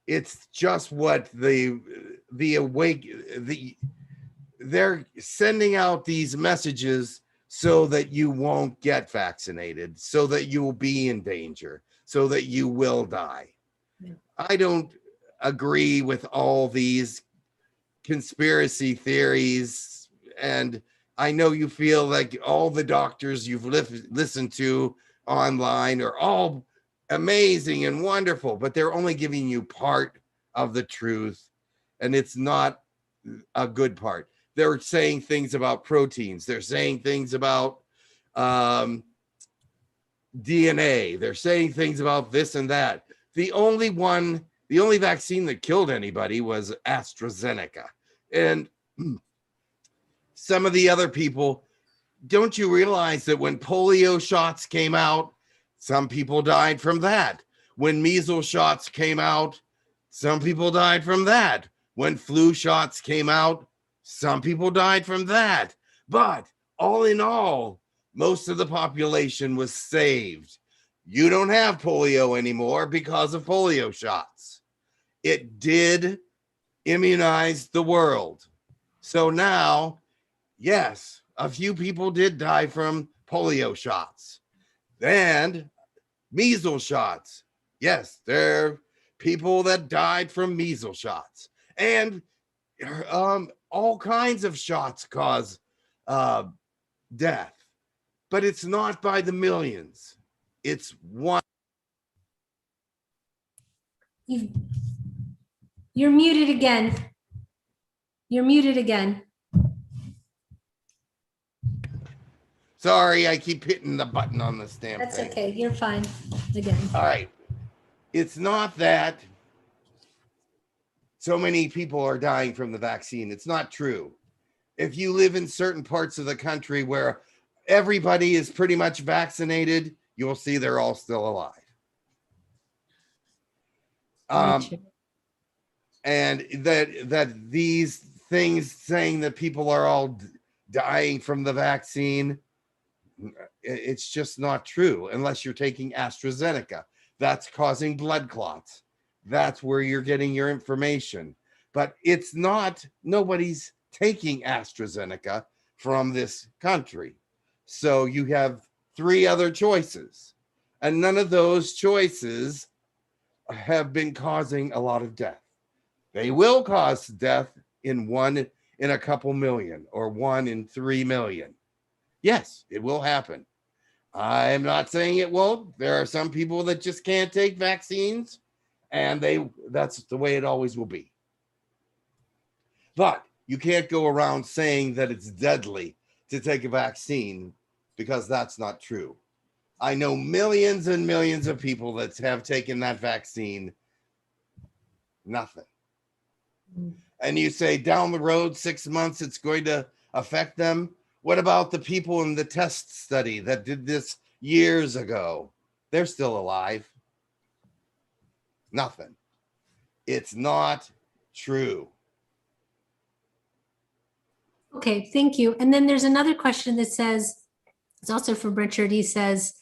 It's just what they're sending out these messages so that you won't get vaccinated, so that you will be in danger, so that you will die. Yeah. I don't agree with all these conspiracy theories, and I know you feel like all the doctors you've listened to online are all amazing and wonderful, but they're only giving you part of the truth, and it's not a good part. They're saying things about proteins. They're saying things about DNA. They're saying things about this and that. The only vaccine that killed anybody was AstraZeneca. And some of the other people, don't you realize that when polio shots came out, some people died from that? When measles shots came out, some people died from that. When flu shots came out, some people died from that. But all in all, most of the population was saved. You don't have polio anymore because of polio shots. It did immunize the world. So now, yes, a few people did die from polio shots. And measles shots. Yes, there are people that died from measles shots. And all kinds of shots cause death. But it's not by the millions. It's one. You're muted again. You're muted again. Sorry, I keep hitting the button on the stamp That's thing. okay. You're fine again. All right. It's not that so many people are dying from the vaccine. It's not true. If you live in certain parts of the country where everybody is pretty much vaccinated, you'll see they're all still alive. And that these things saying that people are all dying from the vaccine, it's just not true unless you're taking AstraZeneca. That's causing blood clots. That's where you're getting your information. But it's not, nobody's taking AstraZeneca from this country. So you have 3 other choices, and none of those choices have been causing a lot of death. They will cause death in a couple million, or 1 in 3 million. Yes, it will happen. I'm not saying it won't. There are some people that just can't take vaccines, and that's the way it always will be. But you can't go around saying that it's deadly to take a vaccine, because that's not true. I know millions and millions of people that have taken that vaccine, nothing. And you say down the road, 6 months, it's going to affect them. What about the people in the test study that did this years ago? They're still alive. Nothing. It's not true. Okay, thank you. And then there's another question that says, it's also from Richard. He says,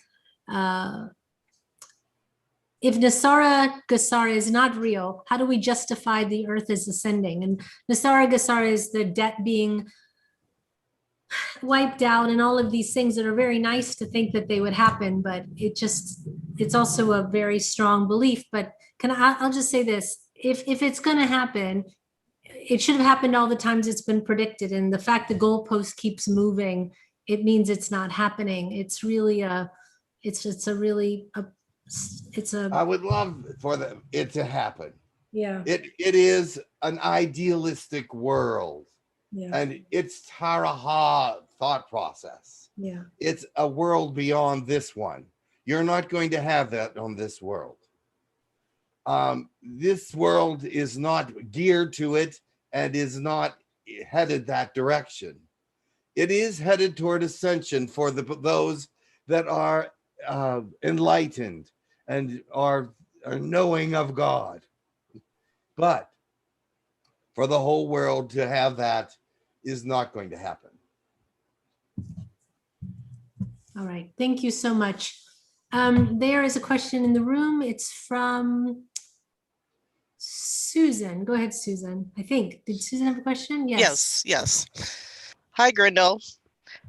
if Nasara Gasara is not real, how do we justify the earth is ascending? And Nasara Gasara is the debt being wiped out and all of these things that are very nice to think that they would happen, but it's also a very strong belief. But I'll just say this, if it's going to happen, it should have happened all the times it's been predicted. And the fact the goalpost keeps moving, it means it's not happening. It's really I would love for it to happen. Yeah. It is an idealistic world. Yeah. And it's Taraha thought process. Yeah. It's a world beyond this one. You're not going to have that on this world. This world is not geared to it and is not headed that direction. It is headed toward ascension for those that are enlightened and are knowing of God. But for the whole world to have that is not going to happen. All right, thank you so much. There is a question in the room. It's from Susan. Go ahead, Susan. I think, did Susan have a question? Yes. Hi, Grindel.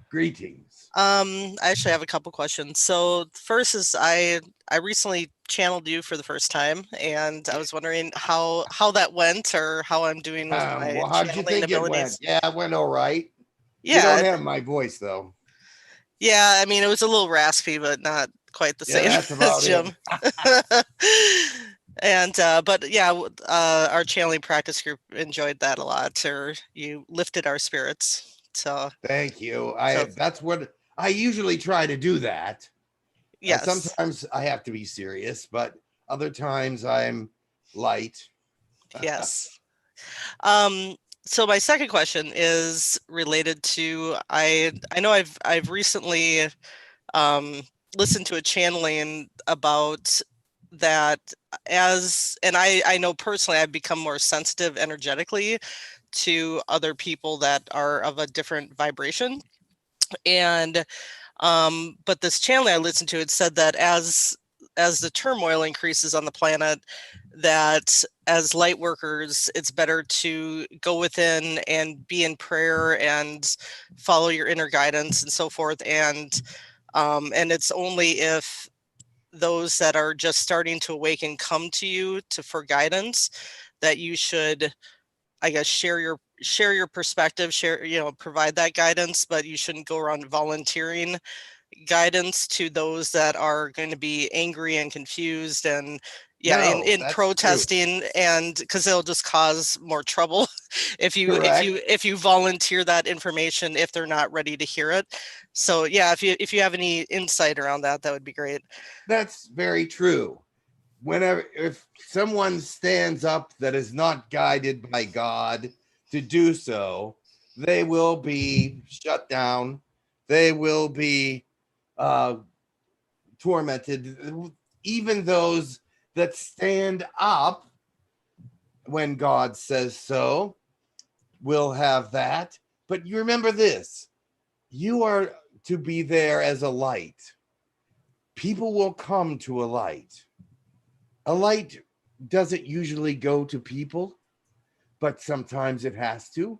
Greetings. I actually have a couple questions. So first is I recently channeled you for the first time, and I was wondering how that went, or how I'm doing with my well, how'd you channeling think abilities. it went? Yeah, it went all right. Yeah, you don't have my voice though. Yeah, I mean, it was a little raspy, but not quite the same that's about as Jim. And but yeah, our channeling practice group enjoyed that a lot, or you lifted our spirits. So thank you. That's what I usually try to do that. Yes. Sometimes I have to be serious, but other times I'm light. Yes. So my second question is related to I know I've recently listened to a channeling about that, and I know personally I've become more sensitive energetically to other people that are of a different vibration. And but this channeling I listened to, it said that as the turmoil increases on the planet, that as light workers, it's better to go within and be in prayer and follow your inner guidance and so forth. And it's only if those that are just starting to awaken come to you for guidance that you should, I guess, share your perspective, provide that guidance, but you shouldn't go around volunteering guidance to those that are going to be angry and confused and in protesting true. And because they'll just cause more trouble if you volunteer that information if they're not ready to hear it. So yeah, if you have any insight around that would be great. That's very true. whenever, if someone stands up that is not guided by God to do so, they will be shut down. They will be tormented. Even those that stand up when God says so will have that. But you remember this, you are to be there as a light. People will come to a light. A light doesn't usually go to people, but sometimes it has to.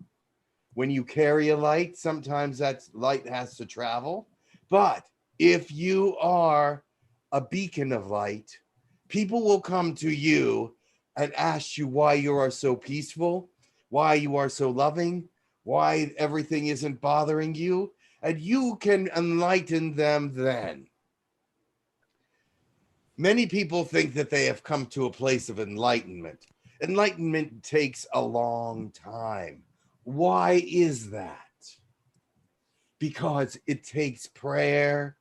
When you carry a light, sometimes that light has to travel. But if you are a beacon of light, people will come to you and ask you why you are so peaceful, why you are so loving, why everything isn't bothering you, and you can enlighten them then. Many people think that they have come to a place of enlightenment. Enlightenment takes a long time. Why is that? Because it takes prayer,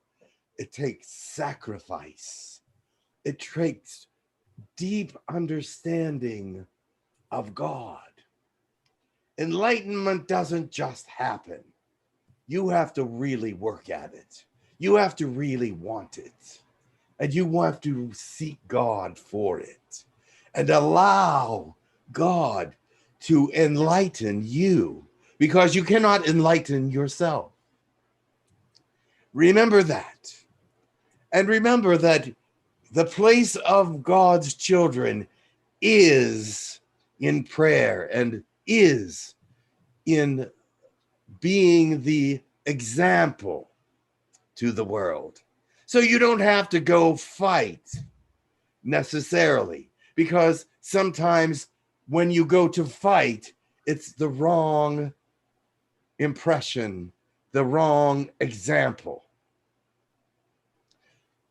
it takes sacrifice, it takes deep understanding of God. Enlightenment doesn't just happen. You have to really work at it. You have to really want it. And you have to seek God for it and allow God to enlighten you, because you cannot enlighten yourself. Remember that. And remember that the place of God's children is in prayer and is in being the example to the world. So you don't have to go fight necessarily, because sometimes when you go to fight, it's the wrong impression, the wrong example.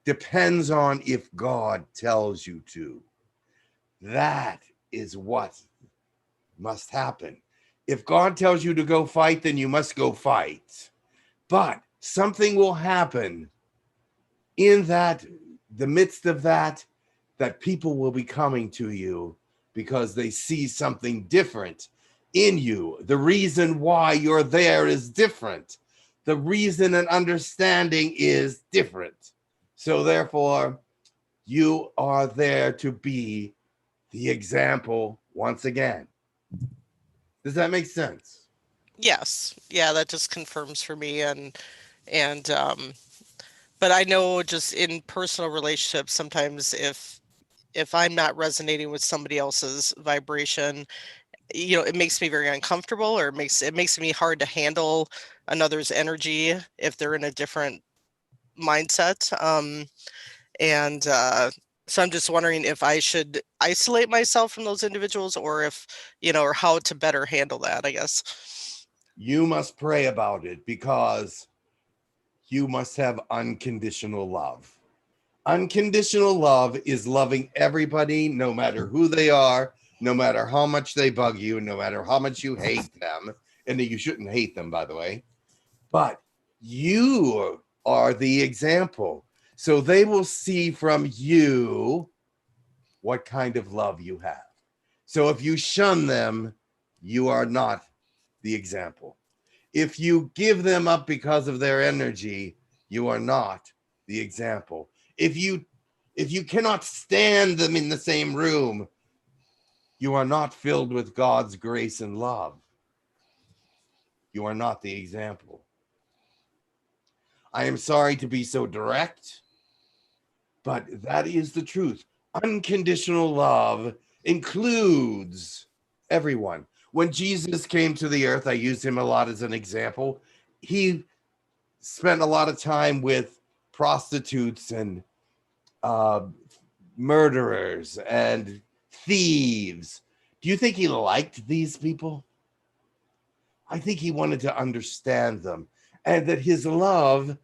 Depends on if God tells you to. That is what must happen. If God tells you to go fight, then you must go fight. But something will happen in that, the midst of that, that people will be coming to you because they see something different in you. The reason why you're there is different. The reason and understanding is different. So therefore, you are there to be the example once again. Does that make sense? Yes. Yeah, that just confirms for me. And but I know just in personal relationships, sometimes if I'm not resonating with somebody else's vibration, it makes me very uncomfortable, or it makes me hard to handle another's energy if they're in a different mindset. And so I'm just wondering if I should isolate myself from those individuals, or if, or how to better handle that, I guess. You must pray about it, because you must have unconditional love. Unconditional love is loving everybody, no matter who they are, no matter how much they bug you, no matter how much you hate them. And you shouldn't hate them, by the way. But you are the example. So they will see from you what kind of love you have. So if you shun them, you are not the example. If you give them up because of their energy, you are not the example. If you cannot stand them in the same room, you are not filled with God's grace and love. You are not the example. I am sorry to be so direct, but that is the truth. Unconditional love includes everyone. When Jesus came to the earth, I use him a lot as an example. He spent a lot of time with prostitutes and murderers and thieves. Do you think he liked these people? I think he wanted to understand them, and that his love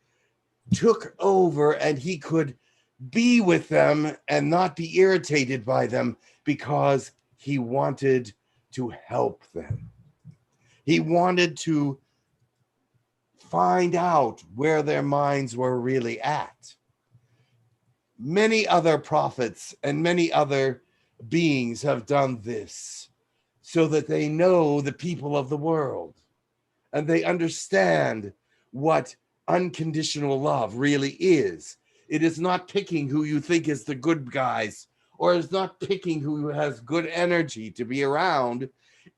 took over and he could be with them and not be irritated by them, because he wanted to help them. He wanted to find out where their minds were really at. many other prophets and many other beings have done this so that they know the people of the world and they understand what unconditional love really is. It is not picking who you think is the good guys, or it's not picking who has good energy to be around.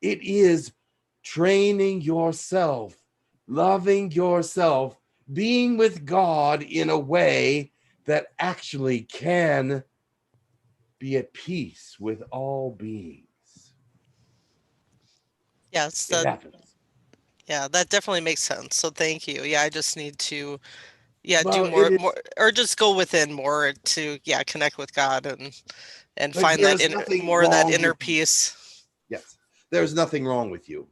It is training yourself, loving yourself, being with God in a way that actually can be at peace with all beings. Yes, It happens. yeah, that definitely makes sense. So thank you. Yeah, I just need to, do Well, it more, is, or just go within more to, connect with God and but find there that is in nothing more of that wrong inner with you. peace. Yes, there's nothing wrong with you.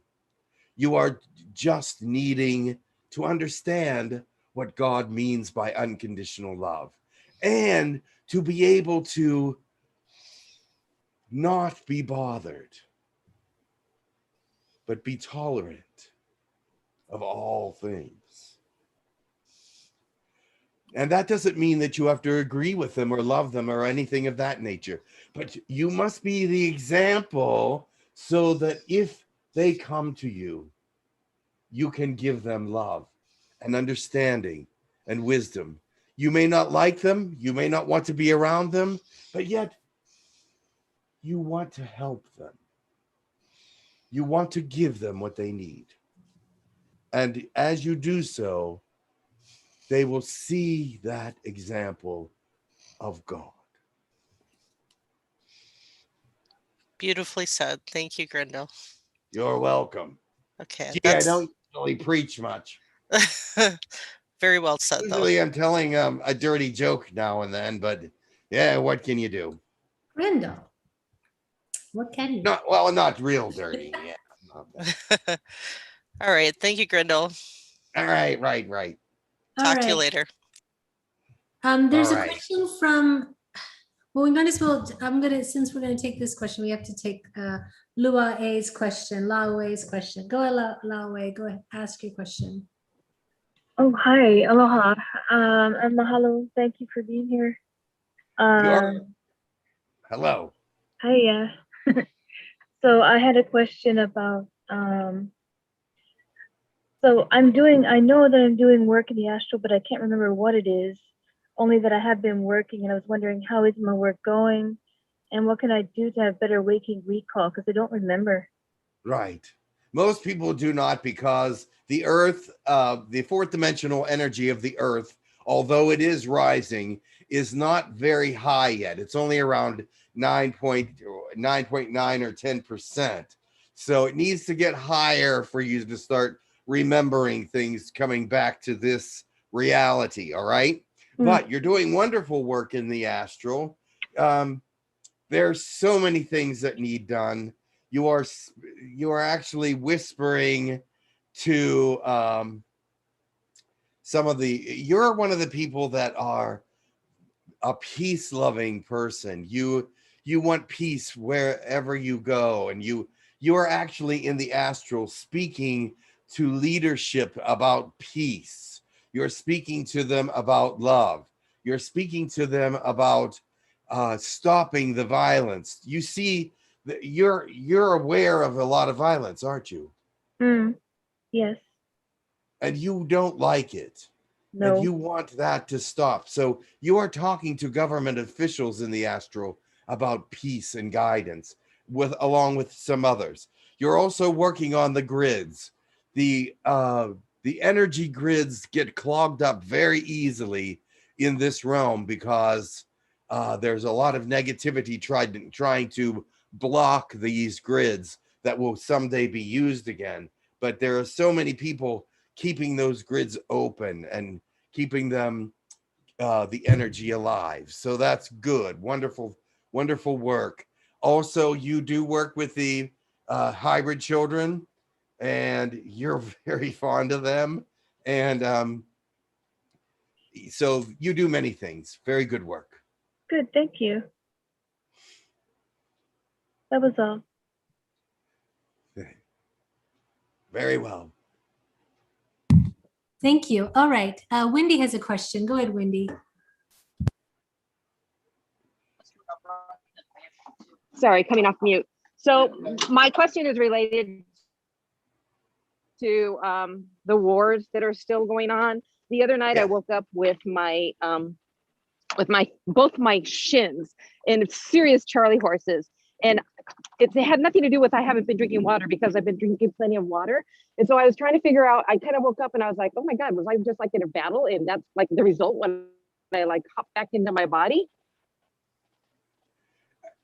You are just needing to understand what God means by unconditional love and to be able to not be bothered, but be tolerant of all things. And that doesn't mean that you have to agree with them or love them or anything of that nature, but you must be the example so that if they come to you, you can give them love and understanding and wisdom. You may not like them, you may not want to be around them, but yet you want to help them. You want to give them what they need. And as you do so, they will see that example of God. Beautifully said. Thank you, Grindel. You're welcome. Okay, Gee, I that's don't usually preach much. very well said, though. Usually I'm telling a dirty joke now and then, but yeah, what can you do? Grindel, what can you? Not real dirty. Yeah. All right. Thank you, Grindel. All right. All Talk to you right. later. There's All a right. question from, well, we might as well, since we're gonna take this question, we have to take Lua A's question, Lao A's question. Go ahead, Lao A, go ahead, ask your question. Oh, hi. Aloha. And mahalo. Thank you for being here. Hello. Hi. So I had a question about, so I know that I'm doing work in the astral, but I can't remember what it is. Only that I have been working, and I was wondering, how is my work going? And what can I do to have better waking recall? Because I don't remember. Right. Most people do not, because the earth, the fourth dimensional energy of the earth, although it is rising, is not very high yet. It's only around 9.9 or 10%. So it needs to get higher for you to start remembering things coming back to this reality. All right. But you're doing wonderful work in the astral. There's so many things that need done. You are actually whispering to you're one of the people that are a peace loving person. You want peace wherever you go, and you are actually in the astral speaking to leadership about peace. You're speaking to them about love. You're speaking to them about stopping the violence. You see, you're aware of a lot of violence, aren't you? Yes. And you don't like it. No. And you want that to stop. So you are talking to government officials in the astral about peace and guidance, along with some others. You're also working on the grids. The energy grids get clogged up very easily in this realm because there's a lot of negativity trying to block these grids that will someday be used again. But there are so many people keeping those grids open and keeping them the energy alive. So that's good. Wonderful work. Also, you do work with the hybrid children, and you're very fond of them. And so you do many things. Very good work. Good. Thank you. That was all. Very well. Thank you. All right. Wendy has a question. Go ahead, Wendy. Sorry, coming off mute. So my question is related to the wars that are still going on. The other night I woke up with both my shins in serious Charlie horses. And it had nothing to do with I haven't been drinking water, because I've been drinking plenty of water. And so I was trying to figure out, I kind of woke up and I was like, oh my God, was I just like in a battle? And that's like the result when I like hop back into my body.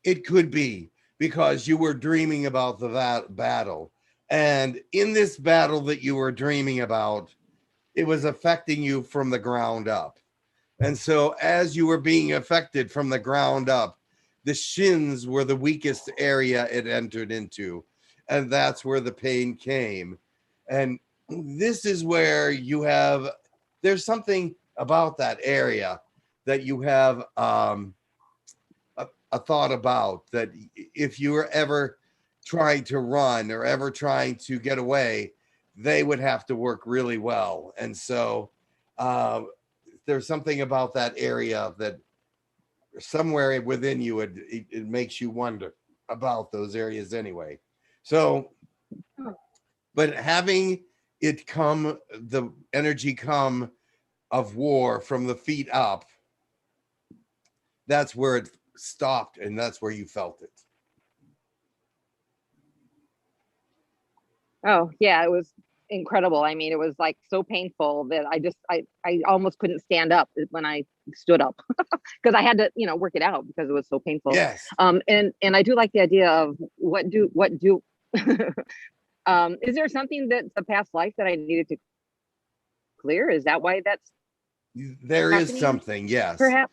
It could be because you were dreaming about the battle. And in this battle that you were dreaming about, it was affecting you from the ground up. And so as you were being affected from the ground up, the shins were the weakest area it entered into. And that's where the pain came. And this is where you have, there's something about that area that you have a thought about, that if you were ever trying to run or ever trying to get away, they would have to work really well. And so there's something about that area that somewhere within you, it makes you wonder about those areas anyway. So, but having it come, the energy come of war from the feet up, that's where it stopped, and that's where you felt it. Oh yeah, it was incredible. I mean, it was like so painful that I almost couldn't stand up when I stood up, because I had to, work it out because it was so painful. Yes. And I do like the idea of what do is there something that's a past life that I needed to clear? Is that why that's there happening? Is something, yes. Perhaps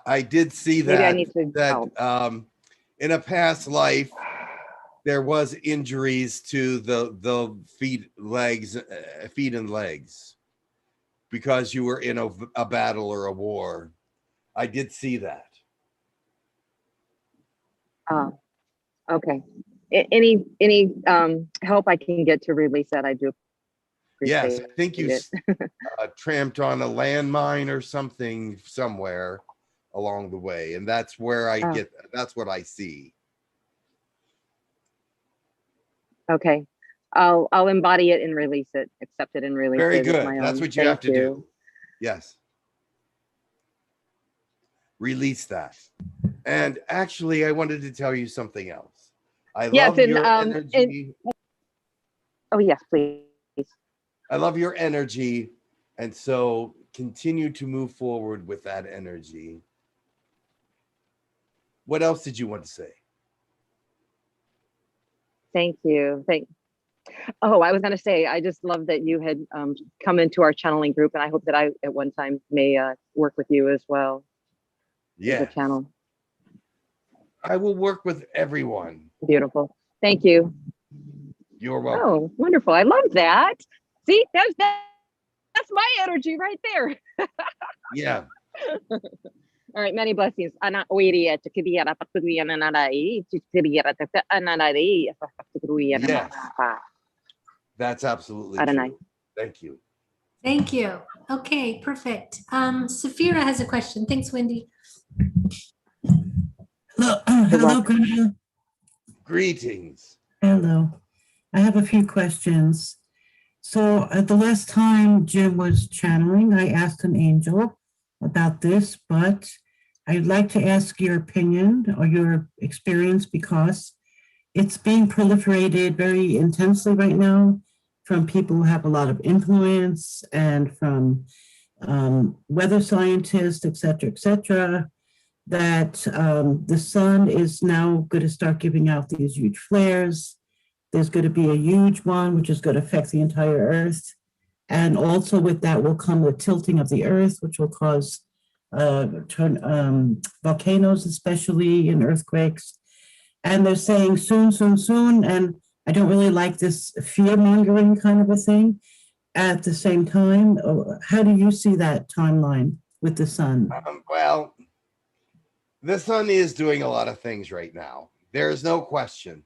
I did see that. Maybe I need to help. In a past life, there was injuries to the feet and legs because you were in a battle or a war. I did see that. Okay. Any help I can get to release that, I do appreciate. Yes, I think you tramped on a landmine or something somewhere along the way, and that's where that's what I see. Okay, I'll embody it and release it, accept it and release it. Very good. That's what you have to do. Yes. Release that. And actually, I wanted to tell you something else. I love your energy. Oh yes, please. I love your energy, and so continue to move forward with that energy. What else did you want to say? Thank you. I was going to say, I just love that you had come into our channeling group, and I hope that I at one time may work with you as well. Yeah. The channel. I will work with everyone. Beautiful. Thank you. You're welcome. Oh, wonderful. I love that. See, that's my energy right there. Yeah. All right, many blessings. Yes. That's absolutely true. Thank you. Thank you. Okay, perfect. Safira has a question. Thanks, Wendy. Hello, Greta. Greetings. Hello. I have a few questions. So at the last time Jim was channeling, I asked an angel about this, but I'd like to ask your opinion or your experience, because it's being proliferated very intensely right now from people who have a lot of influence and from weather scientists, et cetera, that the sun is now going to start giving out these huge flares. There's going to be a huge one, which is going to affect the entire Earth. And also with that will come the tilting of the Earth, which will cause volcanoes, especially, and earthquakes. And they're saying soon. And I don't really like this fear-mongering kind of a thing. At the same time, how do you see that timeline with the sun? Well, the sun is doing a lot of things right now. There is no question.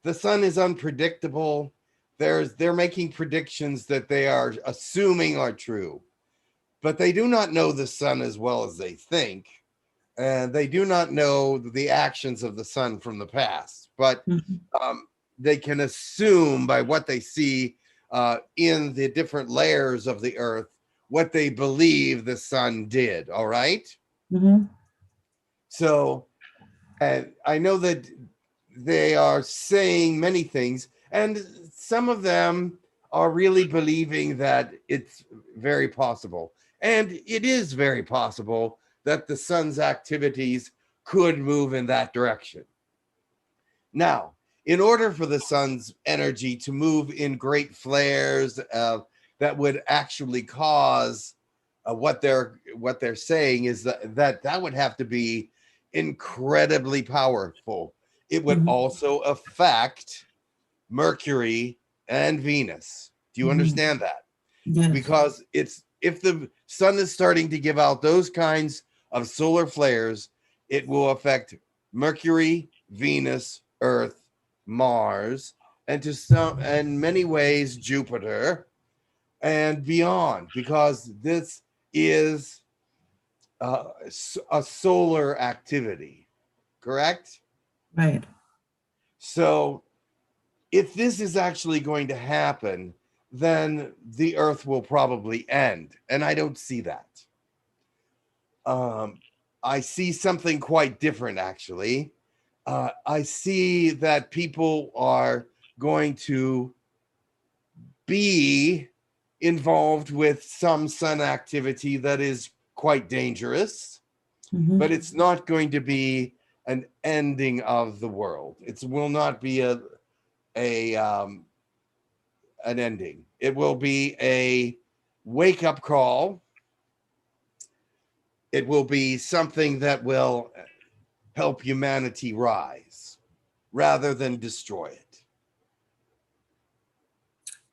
The sun is unpredictable. They're making predictions that they are assuming are true, but they do not know the sun as well as they think. and they do not know the actions of the sun from the past, but they can assume by what they see in the different layers of the earth what they believe the sun did. All right. So, and I know that they are saying many things, and some of them are really believing that it's very possible. And it is very possible that the sun's activities could move in that direction. Now, in order for the sun's energy to move in great flares that would actually cause what they're saying is that would have to be incredibly powerful. It would also affect Mercury and Venus. Do you understand that? Yes. Because if the sun is starting to give out those kinds of solar flares, it will affect Mercury, Venus, Earth, Mars, and in many ways Jupiter and beyond, because this is a solar activity, correct? Right. So if this is actually going to happen, then the earth will probably end. And I don't see that. I see something quite different, actually. I see that people are going to be involved with some sun activity that is quite dangerous, but it's not going to be an ending of the world. It will not be an ending. It will be a wake-up call. It will be something that will help humanity rise rather than destroy it.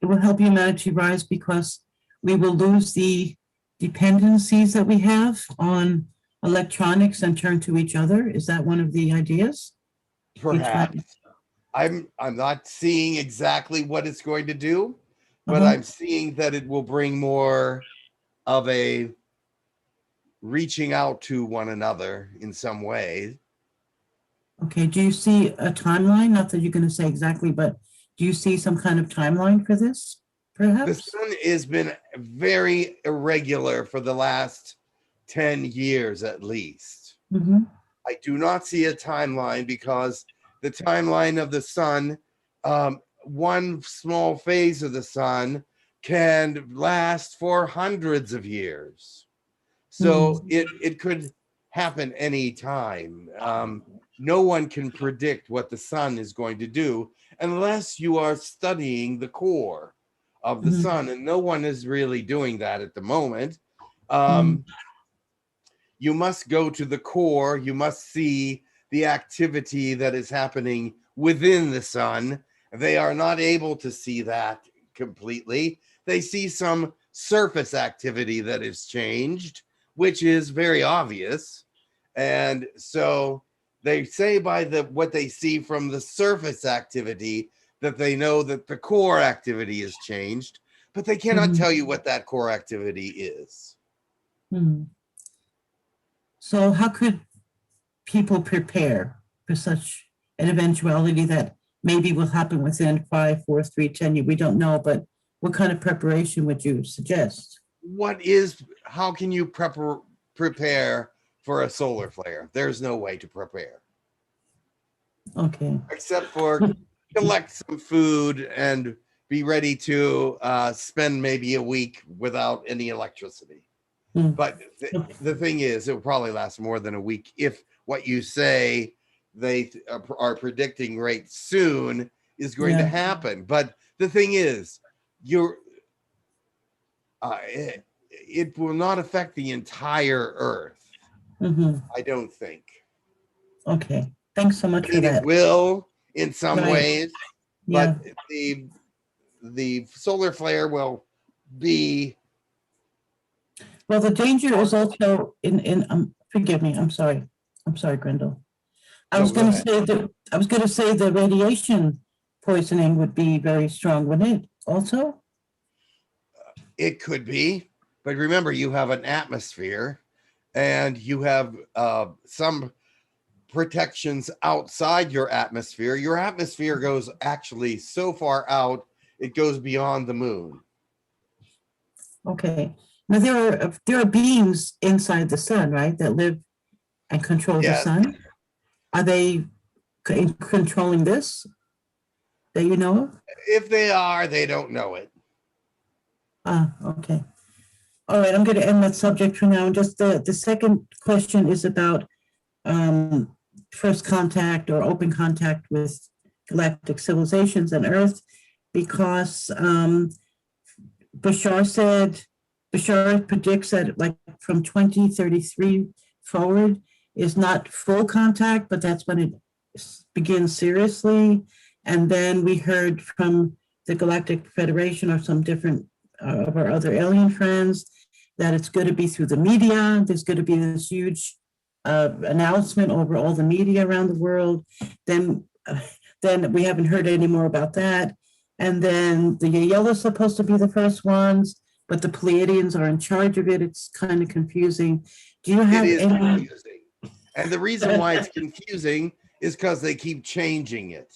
It will help humanity rise because we will lose the dependencies that we have on electronics and turn to each other. Is that one of the ideas? Perhaps. I'm not seeing exactly what it's going to do, but I'm seeing that it will bring more of a reaching out to one another in some way. Okay, do you see a timeline? Not that you're going to say exactly, but do you see some kind of timeline for this, perhaps? The sun has been very irregular for the last 10 years at least. I do not see a timeline because the timeline of the sun, one small phase of the sun can last for hundreds of years. So it could happen any time. No one can predict what the sun is going to do unless you are studying the core of the sun, and no one is really doing that at the moment. You must go to the core. You must see the activity that is happening within the sun. They are not able to see that completely. They see some surface activity that is changed, which is very obvious. And so they say by what they see from the surface activity that they know that the core activity has changed, but they cannot tell you what that core activity is. So how could people prepare for such an eventuality that maybe will happen within 5, 4, 3, 10 years? We don't know, but what kind of preparation would you suggest? How can you prepare for a solar flare? There's no way to prepare. Okay. Except for collect some food and be ready to spend maybe a week without any electricity. But the thing is, it will probably last more than a week if what you say they are predicting right soon is going to happen. But the thing is, it will not affect the entire Earth. I don't think. Okay. Thanks so much for that. It will in some ways, but the solar flare will be. Well, the danger is also in forgive me. I'm sorry, Grendel. I was going to say the radiation poisoning would be very strong, wouldn't it? Also, it could be, but remember, you have an atmosphere, and you have some protections outside your atmosphere goes actually so far out, it goes beyond the moon. Okay. Now there are beings inside the sun, right, that live and control the Yes. sun. Are they controlling this that you know of? If they are, they don't know it. Ah, okay. All right, I'm going to end that subject for now. Just the second question is about first contact or open contact with galactic civilizations and Earth, because Bashar predicts that like from 2033 forward is not full contact, but that's when it begins seriously. And then we heard from the Galactic Federation or some different of our other alien friends that it's going to be through the media. There's going to be this huge announcement over all the media around the world. Then we haven't heard any more about that. And then the Yael is supposed to be the first ones, but the Pleiadians are in charge of it. It's kind of confusing. Do you have It is any? confusing. And the reason why it's confusing is because they keep changing it.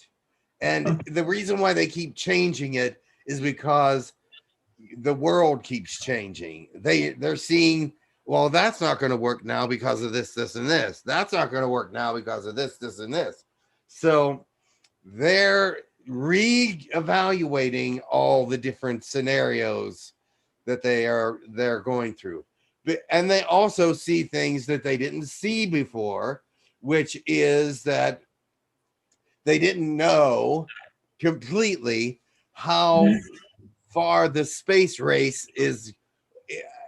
And the reason why they keep changing it is because the world keeps changing. They're seeing, well, that's not going to work now because of this, this, and this. That's not going to work now because of this, this, and this. So they're re-evaluating all the different scenarios that they're going through. And they also see things that they didn't see before, which is that they didn't know completely how far the space race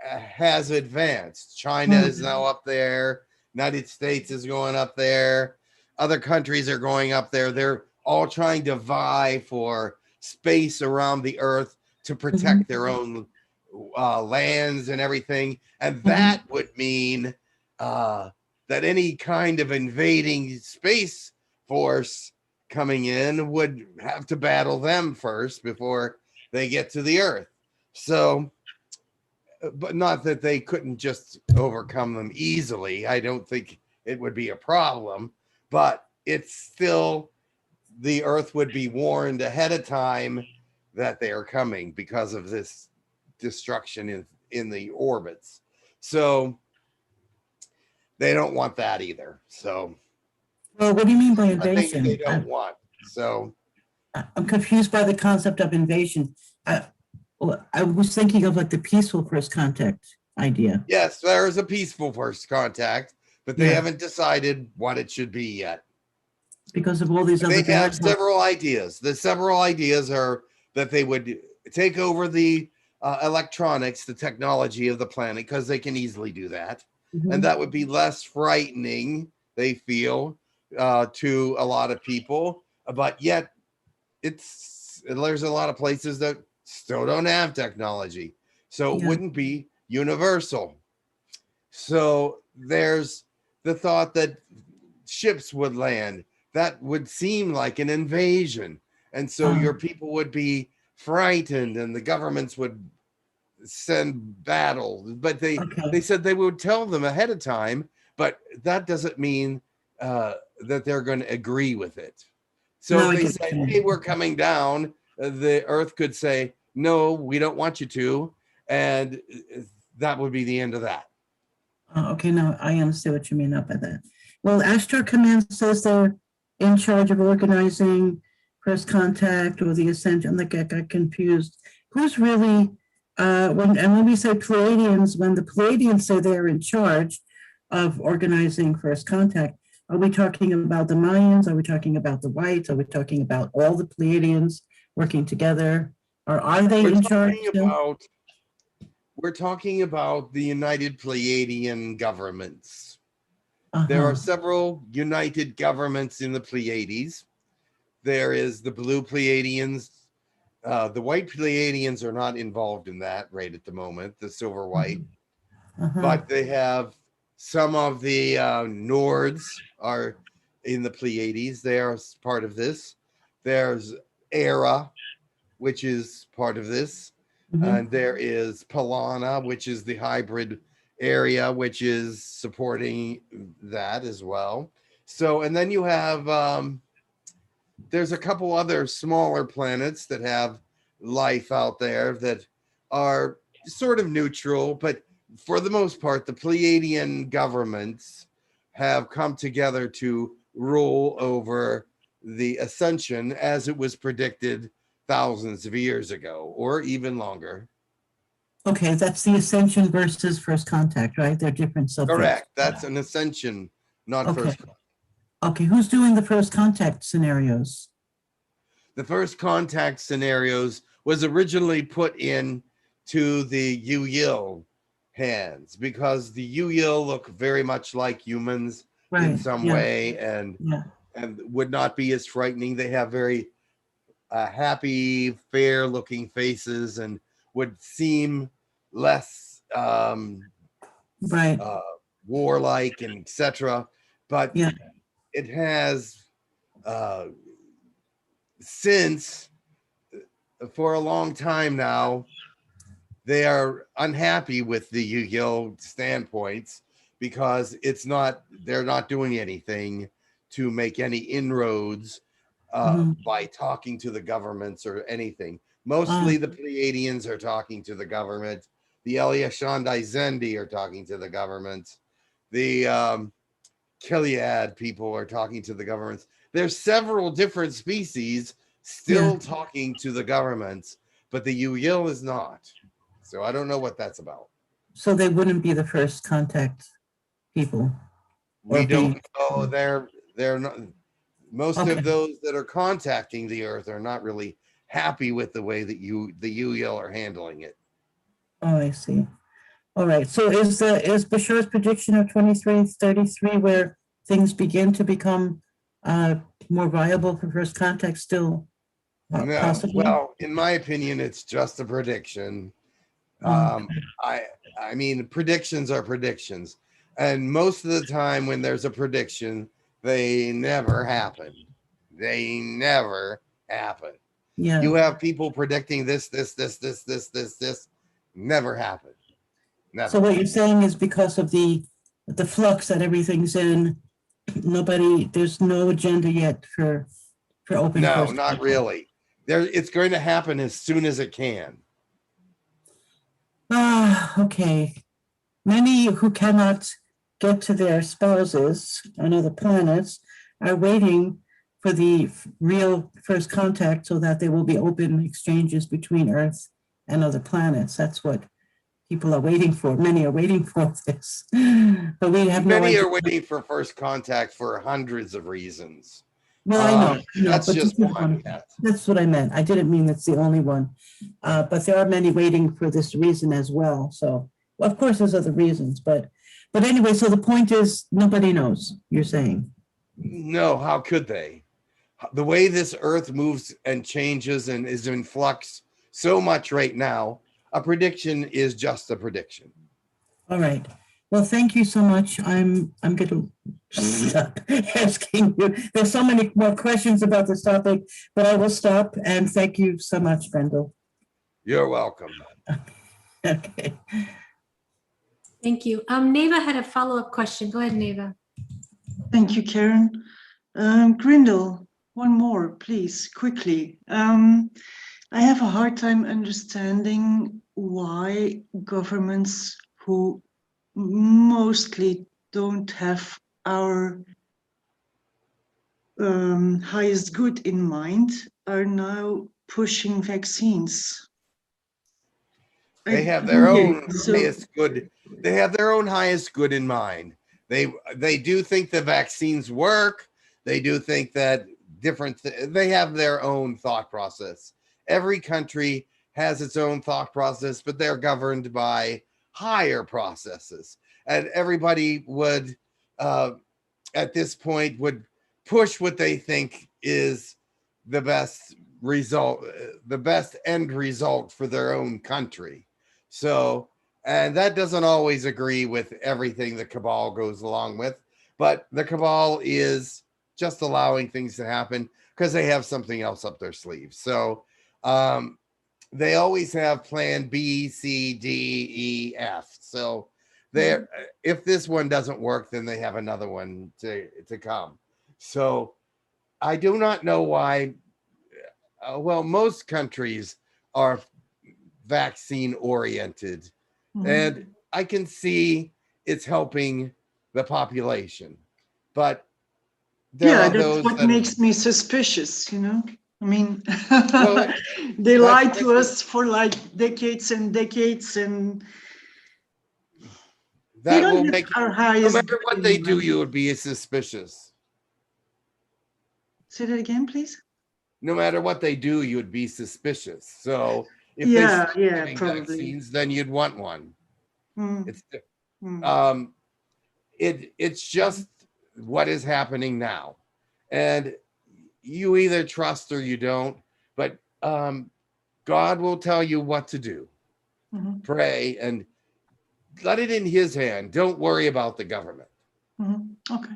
has advanced. China is now up there. United States is going up there. Other countries are going up there. They're all trying to vie for space around the Earth to protect their own lands and everything. And that would mean that any kind of invading space force coming in would have to battle them first before they get to the Earth. So, but not that they couldn't just overcome them easily. I don't think it would be a problem, but it's still, the Earth would be warned ahead of time that they are coming because of this destruction in the orbits. So they don't want that either. So, Well, what do you mean by I think invasion? they don't want. So I'm confused by the concept of invasion. I was thinking of like the peaceful first contact idea. yes, there is a peaceful first contact, but they Yeah. haven't decided what it should be yet. Because of all these other They have guys. several ideas. The several ideas are that they would take over the electronics, the technology of the planet, because they can easily do that. And that would be less frightening, they feel, to a lot of people. But yet, there's a lot of places that still don't have technology. So it wouldn't be universal. So there's the thought that ships would land. That would seem like an invasion. And so your people would be frightened and the governments would send battle. But they said they would tell them ahead of time, but that doesn't mean that they're going to agree with it. So No, if I they get say, what you mean. hey, we're coming down, the Earth could say, no, we don't want you to. And that would be the end of that. Okay, now I understand what you mean by that. Well, Astro Command says they're in charge of organizing first contact or the ascension. Like I got confused. Who's really when we say Pleiadians, when the Pleiadians say they're in charge of organizing first contact, are we talking about the Mayans? Are we talking about the Whites? Are we talking about all the Pleiadians working together? Or are they in charge? We're talking about the United Pleiadian governments. There are several united governments in the Pleiades. There is the Blue Pleiadians. The White Pleiadians are not involved in that right at the moment, the Silver White. But they have some of the Nords are in the Pleiades. They are part of this. There's Era, which is part of this. And there is Palana, which is the hybrid area, which is supporting that as well. So, and then you have, there's a couple other smaller planets that have life out there that are sort of neutral, but for the most part, the Pleiadian governments have come together to rule over the ascension as it was predicted thousands of years ago, or even longer. Okay, that's the ascension versus first contact, right? They're different subjects. Correct. That's an ascension, not Okay. first. Okay, who's doing the first contact scenarios? The first contact scenarios was originally put in to the Hucolo hands because the Hucolo look very much like humans in Right, some yeah. way and would not be as frightening. They have very happy, fair looking faces and would seem less right. warlike and etc. But it has since for a long time now, they are unhappy with the Hucolo standpoints because they're not doing anything to make any inroads by talking to the governments or anything. Mostly the Pleiadians are talking to the government. The Eliashandai Zendi are talking to the government. The Kiliad people are talking to the governments. There's several different species still talking to the governments, but the Hucolo is not. So I don't know what that's about. So they wouldn't be the first contact people. We don't know. They're not. Most of those that are contacting the Earth are not really happy with the way that the Hucolo are handling it. Oh, I see. All right. So is Bashar's prediction of 2333 where things begin to become more viable for first contact still possible? Well, in my opinion, it's just a prediction. I mean, predictions are predictions, and most of the time when there's a prediction, they never happen. They never happen. Yeah. You have people predicting this, never happen. Never. So what you're saying is because of the flux that everything's in, there's no agenda yet for open. No, not really. It's going to happen as soon as it can. Okay. Many who cannot get to their spouses on other planets are waiting for the real first contact so that there will be open exchanges between Earth and other planets. That's what people are waiting for. Many are waiting for this, but we have no idea. Many are waiting for first contact for hundreds of reasons. Well, I know, that's but just one. That's what I meant. I didn't mean that's the only one, but there are many waiting for this reason as well. So, of course, there's other reasons, but anyway. So the point is, nobody knows. You're saying? No. How could they? The way this Earth moves and changes and is in flux so much right now, a prediction is just a prediction. All right. Well, thank you so much. I'm going to stop asking you. There's so many more questions about this topic, but I will stop. And thank you so much, Brendel. You're welcome. Okay. Thank you. Neva had a follow-up question. Go ahead, Neva. Thank you, Karen. Grindel, one more, please, quickly. I have a hard time understanding why governments who mostly don't have our highest good in mind are now pushing vaccines. They have their own highest good. They have their own highest good in mind. They do think the vaccines work. They do think that they have their own thought process. Every country has its own thought process, but they're governed by higher processes. And everybody would, at this point, would push what they think is the best result, the best end result for their own country. So, and that doesn't always agree with everything the cabal goes along with, but the cabal is just allowing things to happen because they have something else up their sleeve. So they always have plan B, C, D, E, F. So There, if this one doesn't work, then they have another one to come. So I do not know why. Well, most countries are vaccine oriented, and I can see it's helping the population, but there Yeah, are that's those what that makes me suspicious, you know? I mean, well, they lied to that's- us for like decades and decades, and they that don't will have make our no highest matter good what in they do, mind. you would be suspicious. Say that again, please. No matter what they do, you would be suspicious. So if they Yeah, stop yeah, giving probably. vaccines, then you'd want one. Mm, It's mm. it's just what is happening now, and you either trust or you don't. But God will tell you what to do. Mhm. Pray and let it in His hand. Don't worry about the government. Okay.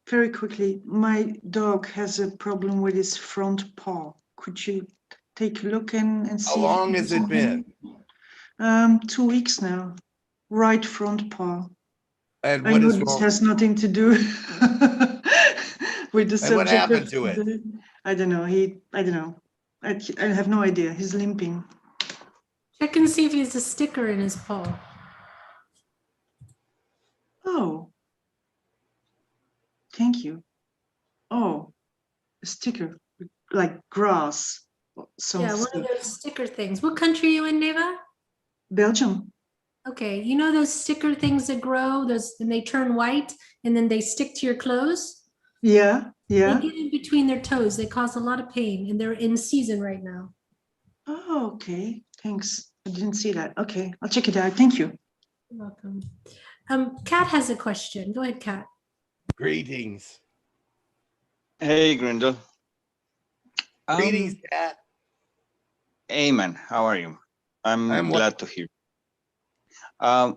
Very quickly, my dog has a problem with his front paw. Could you take a look and How see if long there's has it been? something? 2 weeks now. Right front paw. And I what know is this wrong? has nothing to do with the And what subject happened of to it? today. I don't know. I don't know. I have no idea. He's limping. Check and see if he has a sticker in his paw. Oh, thank you. Oh, a sticker like grass. Some Yeah, one of those sticker things. What country are you in, Neva? Belgium. Okay, you know those sticker things that grow, those, and they turn white and then they stick to your clothes? Yeah, They yeah. get in between their toes. They cause a lot of pain and they're in season right now. Oh, okay. Thanks. I didn't see that. Okay, I'll check it out. Thank you. You're welcome. Kat has a question. Go ahead, Kat. Greetings. Hey, Grindel. Greetings, Kat. Hey, man. How are you? I'm well. glad to hear. I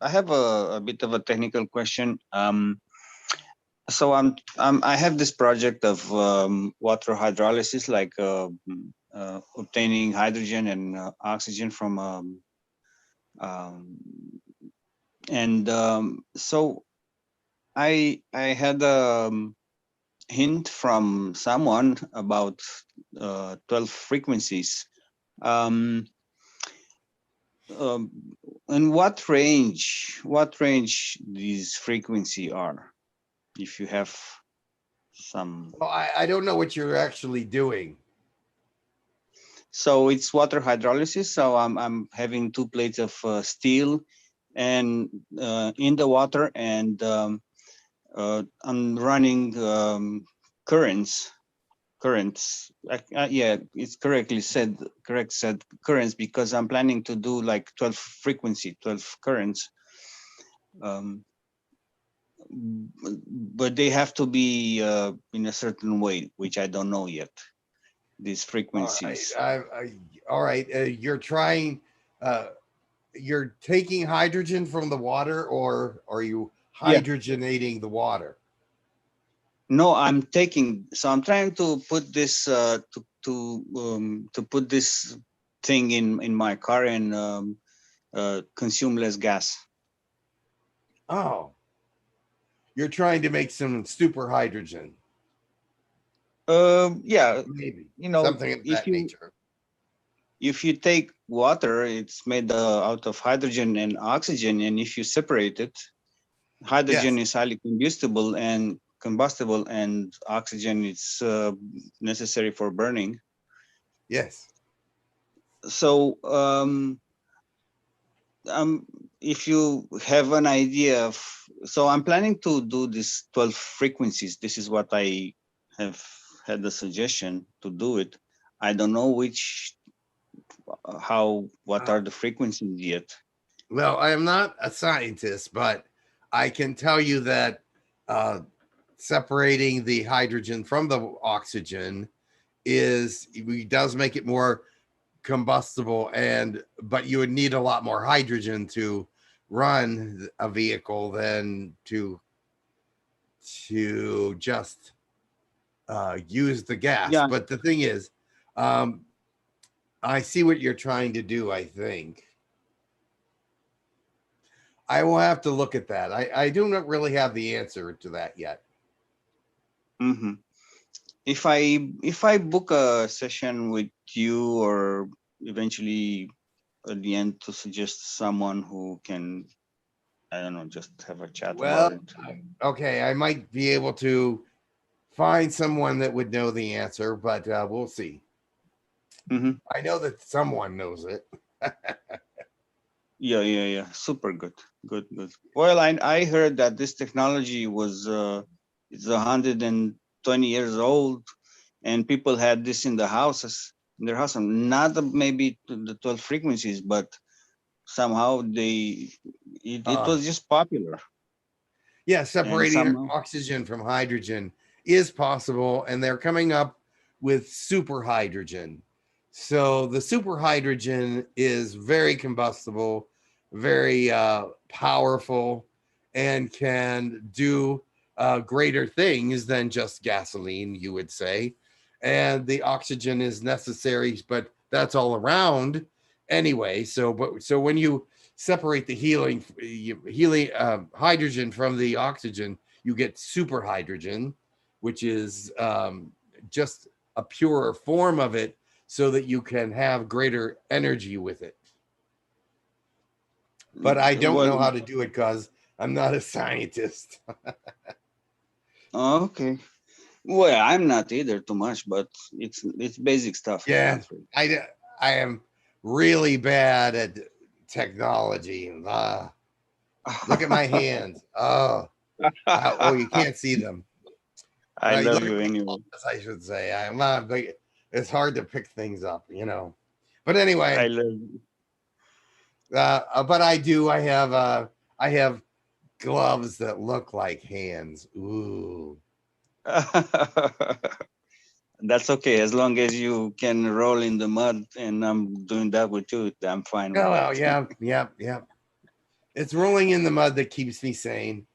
have a bit of a technical question. So I have this project of water hydrolysis, like obtaining hydrogen and oxygen from so I had a hint from someone about 12 frequencies. In what range these frequency are, if you have some? Well, I don't know what you're actually doing. So it's water hydrolysis. So I'm having 2 plates of steel and in the water, and I'm running currents. Yeah, it's correct said currents, because I'm planning to do like 12 currents. But they have to be in a certain way, which I don't know yet, these frequencies. All right. You're trying, you're taking hydrogen from the water, or are you hydrogenating the water? No, I'm trying to put this to put this thing in my car and consume less gas. Oh, you're trying to make some super hydrogen. Yeah, maybe something of that nature. If you take water, it's made out of hydrogen and oxygen, and if you separate it, hydrogen is highly combustible, and oxygen is necessary for burning. Yes. So if you have an idea of, so I'm planning to do this 12 frequencies. This is what I have had the suggestion to do it. I don't know what are the frequencies yet. Well, I am not a scientist, but I can tell you that separating the hydrogen from the oxygen does make it more combustible, but you would need a lot more hydrogen to run a vehicle than to just use the gas. Yeah. But the thing is, I see what you're trying to do, I think. I will have to look at that. I do not really have the answer to that yet. Mm-hmm. If I book a session with you, or eventually at the end to suggest someone who can, I don't know, just have a chat about Well, it. okay, I might be able to find someone that would know the answer, but we'll see. Mm-hmm. I know that someone knows it. Yeah. Super good. Good. Well, I heard that this technology was it's 120 years old, and people had this in the houses, in their house, and not maybe to the 12 frequencies, but somehow it was just popular. Yeah, separating somehow- oxygen from hydrogen is possible, and they're coming up with super hydrogen. So the super hydrogen is very combustible, very powerful, and can do greater things than just gasoline, you would say. And the oxygen is necessary, but that's all around anyway. So when you separate the helium hydrogen from the oxygen, you get super hydrogen, which is just a purer form of it, so that you can have greater energy with it. But I don't know how to do it because I'm not a scientist. Okay. Well, I'm not either too much, but it's basic stuff. Yeah, I am really bad at technology. Look at my hands. Oh, you can't see them. I love look you at my anyway. claws, I should say. I'm not big. It's hard to pick things up, you know. But anyway, I love you. But I have gloves that look like hands. Ooh. That's okay, as long as you can roll in the mud, and I'm doing that with you. I'm fine with Oh, well, that. yeah. It's rolling in the mud that keeps me sane.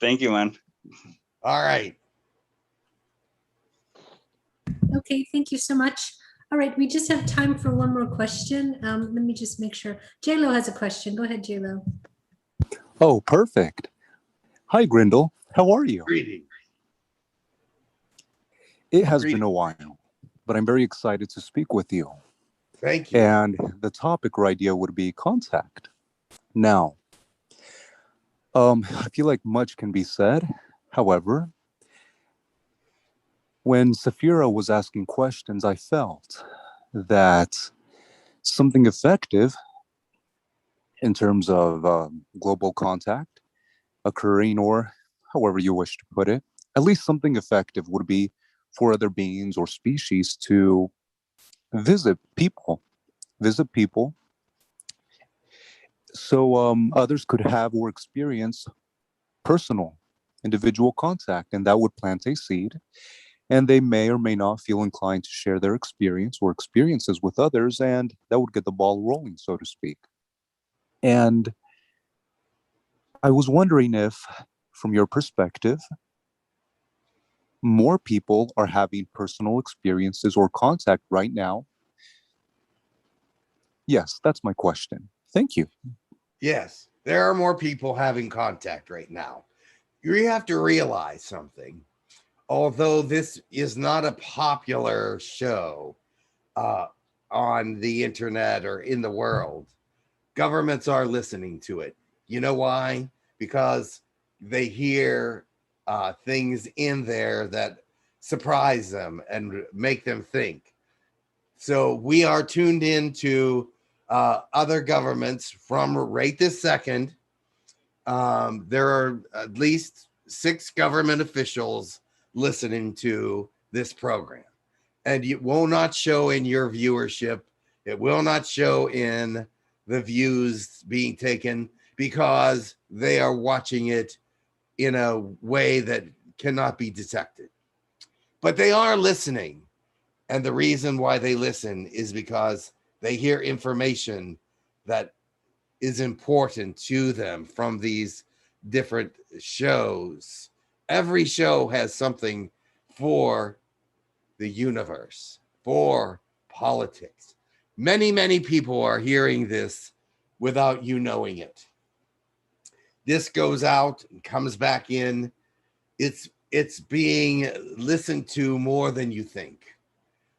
Thank you, man. All right. Okay, thank you so much. All right, we just have time for one more question. Let me just make sure. JLo has a question. Go ahead, JLo. Oh, perfect. Hi, Grindel. How are you? Greetings. It has been a while, but I'm very excited to speak with you. Thank you. And the topic or idea would be contact. Now, I feel like much can be said. However, when Safira was asking questions, I felt that something effective in terms of global contact occurring, or however you wish to put it, at least something effective would be for other beings or species to visit people so others could have or experience personal individual contact, and that would plant a seed, and they may or may not feel inclined to share their experience or experiences with others, and that would get the ball rolling, so to speak. And I was wondering if, from your perspective, more people are having personal experiences or contact right now. Yes, that's my question. Thank you. Yes, there are more people having contact right now. You have to realize something. Although this is not a popular show on the internet or in the world, governments are listening to it. You know why? Because they hear things in there that surprise them and make them think. So we are tuned into other governments from right this second. There are at least 6 government officials listening to this program, and it will not show in your viewership. It will not show in the views being taken, because they are watching it in a way that cannot be detected. But they are listening. And the reason why they listen is because they hear information that is important to them from these different shows. Every show has something for the universe, for politics. Many people are hearing this without you knowing it. This goes out and comes back in. It's being listened to more than you think.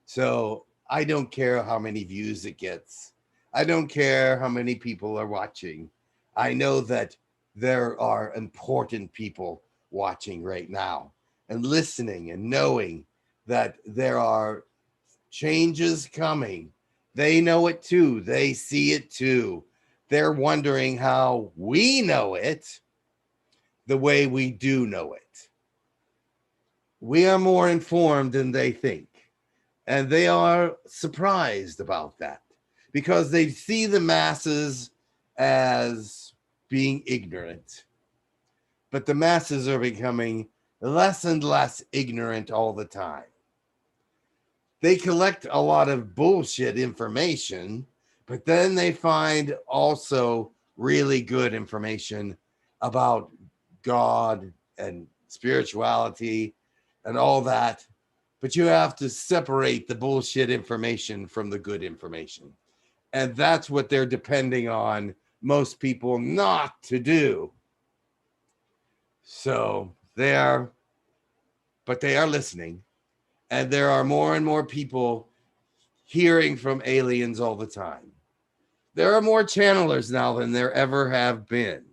So I don't care how many views it gets. I don't care how many people are watching. I know that there are important people watching right now and listening and knowing that there are changes coming. They know it too. They see it too. They're wondering how we know it the way we do know it. We are more informed than they think. And they are surprised about that because they see the masses as being ignorant. But the masses are becoming less and less ignorant all the time. They collect a lot of bullshit information, but then they find also really good information about God and spirituality and all that. But you have to separate the bullshit information from the good information. And that's what they're depending on most people not to do. So they are listening. And there are more and more people hearing from aliens all the time. There are more channelers now than there ever have been.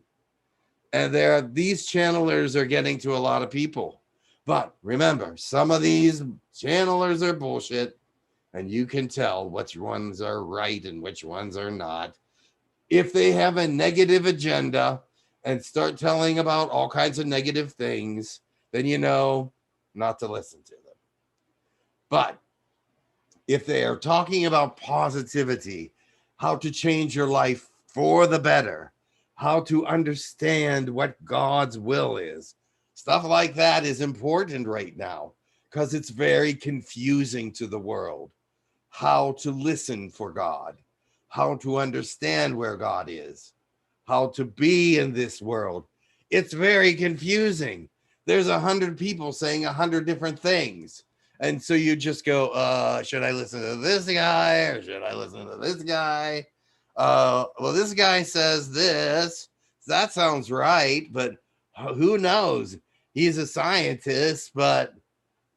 And these channelers are getting to a lot of people. But remember, some of these channelers are bullshit, and you can tell which ones are right and which ones are not. If they have a negative agenda and start telling about all kinds of negative things, then you know not to listen to them. But if they are talking about positivity, how to change your life for the better, how to understand what God's will is, stuff like that is important right now because it's very confusing to the world. How to listen for God, how to understand where God is, how to be in this world. It's very confusing. There's 100 people saying 100 different things. And so you just go, should I listen to this guy or should I listen to this guy? Well, this guy says this. That sounds right, but who knows? He's a scientist, but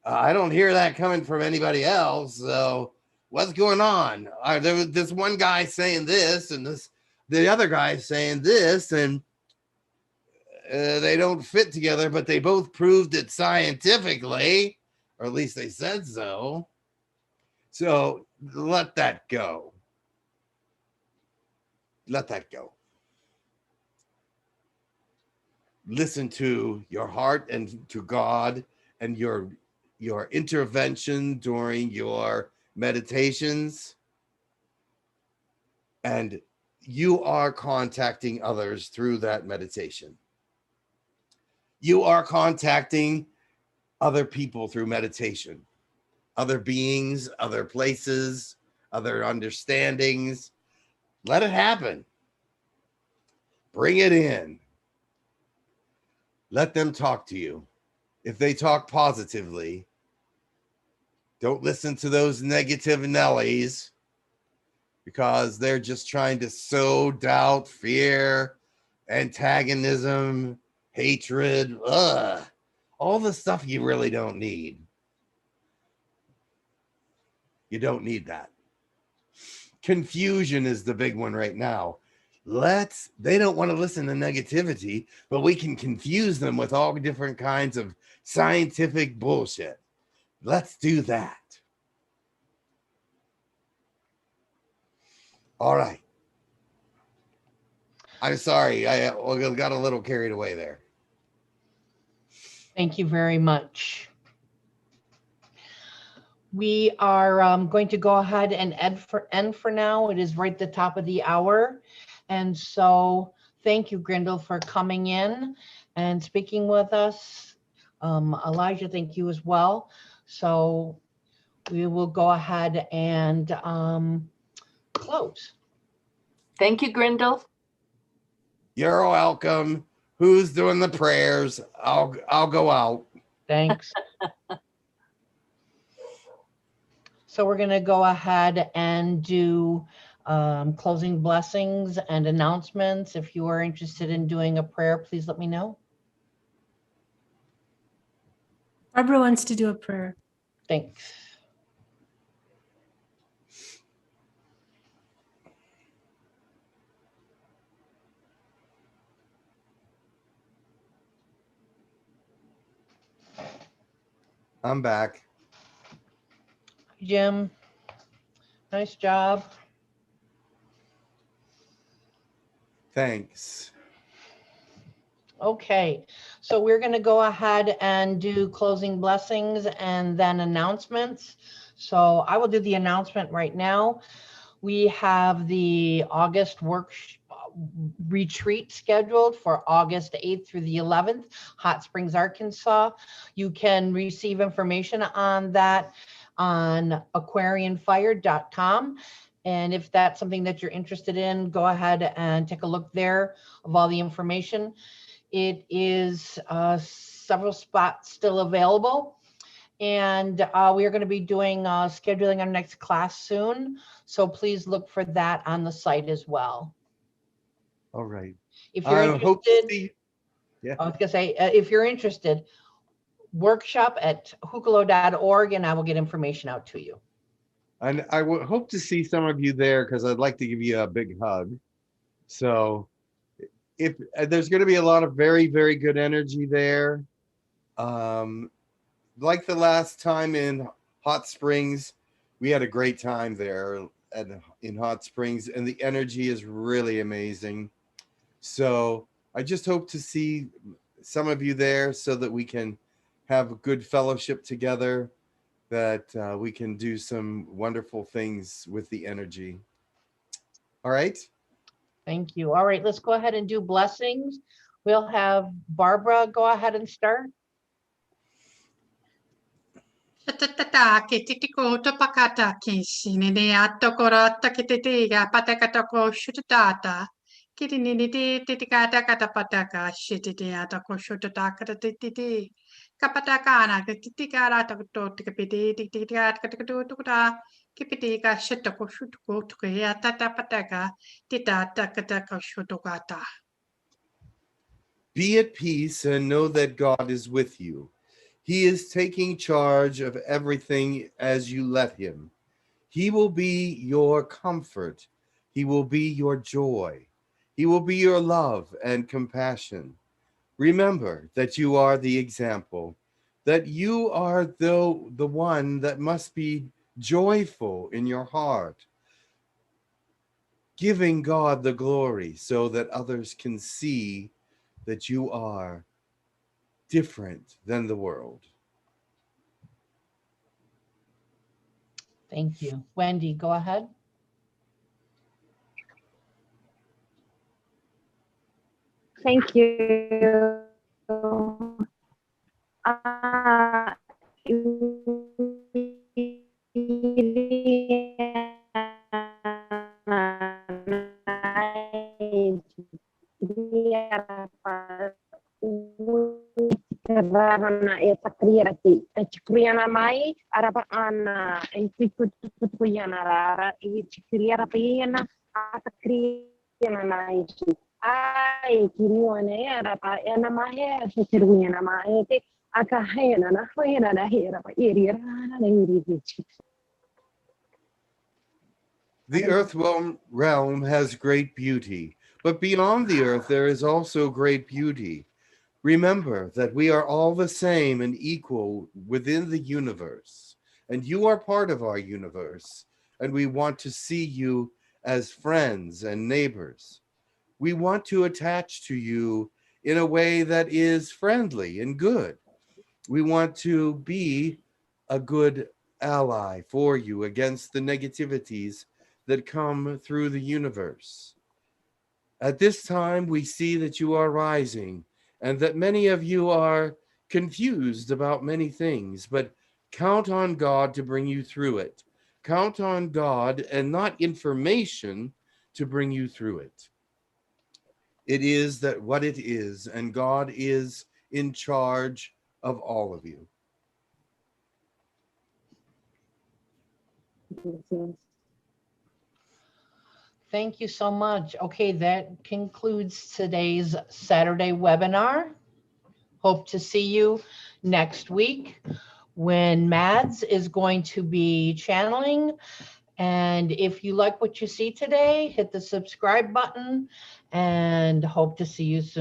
I don't hear that coming from anybody else. So what's going on? There was this one guy saying this and the other guy saying this, and they don't fit together, but they both proved it scientifically, or at least they said so. So let that go. Let that go. Listen to your heart and to God and your intervention during your meditations. And you are contacting others through that meditation. You are contacting other people through meditation, other beings, other places, other understandings. Let it happen. Bring it in. Let them talk to you. If they talk positively, don't listen to those negative Nellies because they're just trying to sow doubt, fear, antagonism, hatred, all the stuff you really don't need. You don't need that. Confusion is the big one right now. They don't want to listen to negativity, but we can confuse them with all different kinds of scientific bullshit. Let's do that. All right. I'm sorry. I got a little carried away there. Thank you very much. We are going to go ahead and end for now. It is right at the top of the hour. And so thank you, Grindel, for coming in and speaking with us. Elijah, thank you as well. So we will go ahead and close. Thank you, Grindel. You're welcome. Who's doing the prayers? I'll go out. Thanks. So we're going to go ahead and do Closing blessings and announcements. If you are interested in doing a prayer, please let me know. Barbara wants to do a prayer. Thanks. I'm back. Jim, nice job. Thanks. Okay, so we're going to go ahead and do closing blessings and then announcements. So I will do the announcement right now. We have the August retreat scheduled for August 8th through the 11th, Hot Springs, Arkansas. You can receive information on that on aquarianfire.com. And if that's something that you're interested in, go ahead and take a look there of all the information. It is several spots still available. And we are going to be doing scheduling our next class soon. So please look for that on the site as well. All right. If you're I hope to interested, see. Yeah. I was going to say, if you're interested, workshop at hucolo.org and I will get information out to you. And I would hope to see some of you there because I'd like to give you a big hug. So if there's going to be a lot of very, very good energy there. Like the last time in Hot Springs, we had a great time there in Hot Springs, and the energy is really amazing. So I just hope to see some of you there so that we can have a good fellowship together, that we can do some wonderful things with the energy. All right. Thank you. All right, let's go ahead and do blessings. We'll have Barbara go ahead and start. Tatata ke titiko topakata kisi nini atokora takitiga patakatoko shutata. Kiti nini titikata katapataka shititi atoko shutata tititi. Kapatakana titikara takato tikapiti titika katakato kipitika shitoko shutuko tukia tatapataka tita takataka shutokata. Be at peace and know that God is with you. He is taking charge of everything as you let him. He will be your comfort. He will be your joy. He will be your love and compassion. Remember that you are the example, that you are the one that must be joyful in your heart, giving God the glory so that others can see that you are different than the world. Thank you. Wendy, go ahead. Thank you. Karena eta kriati chikriana mai araba ana ikut kuyana rara chikriara pena ata kriana nai ai kirione araba ena mai chikriana mai te aka hena na hena na hera pa iri rana na iri vichi. The earth realm has great beauty, but beyond the earth there is also great beauty. Remember that we are all the same and equal within the universe, and you are part of our universe, and we want to see you as friends and neighbors. We want to attach to you in a way that is friendly and good. We want to be a good ally for you against the negativities that come through the universe. At this time, we see that you are rising and that many of you are confused about many things, but count on God to bring you through it. Count on God and not information to bring you through it. It is that what it is, and God is in charge of all of you. Thank you so much. Okay, that concludes today's Saturday webinar. Hope to see you next week when Mads is going to be channeling. And if you like what you see today, hit the subscribe button and hope to see you soon.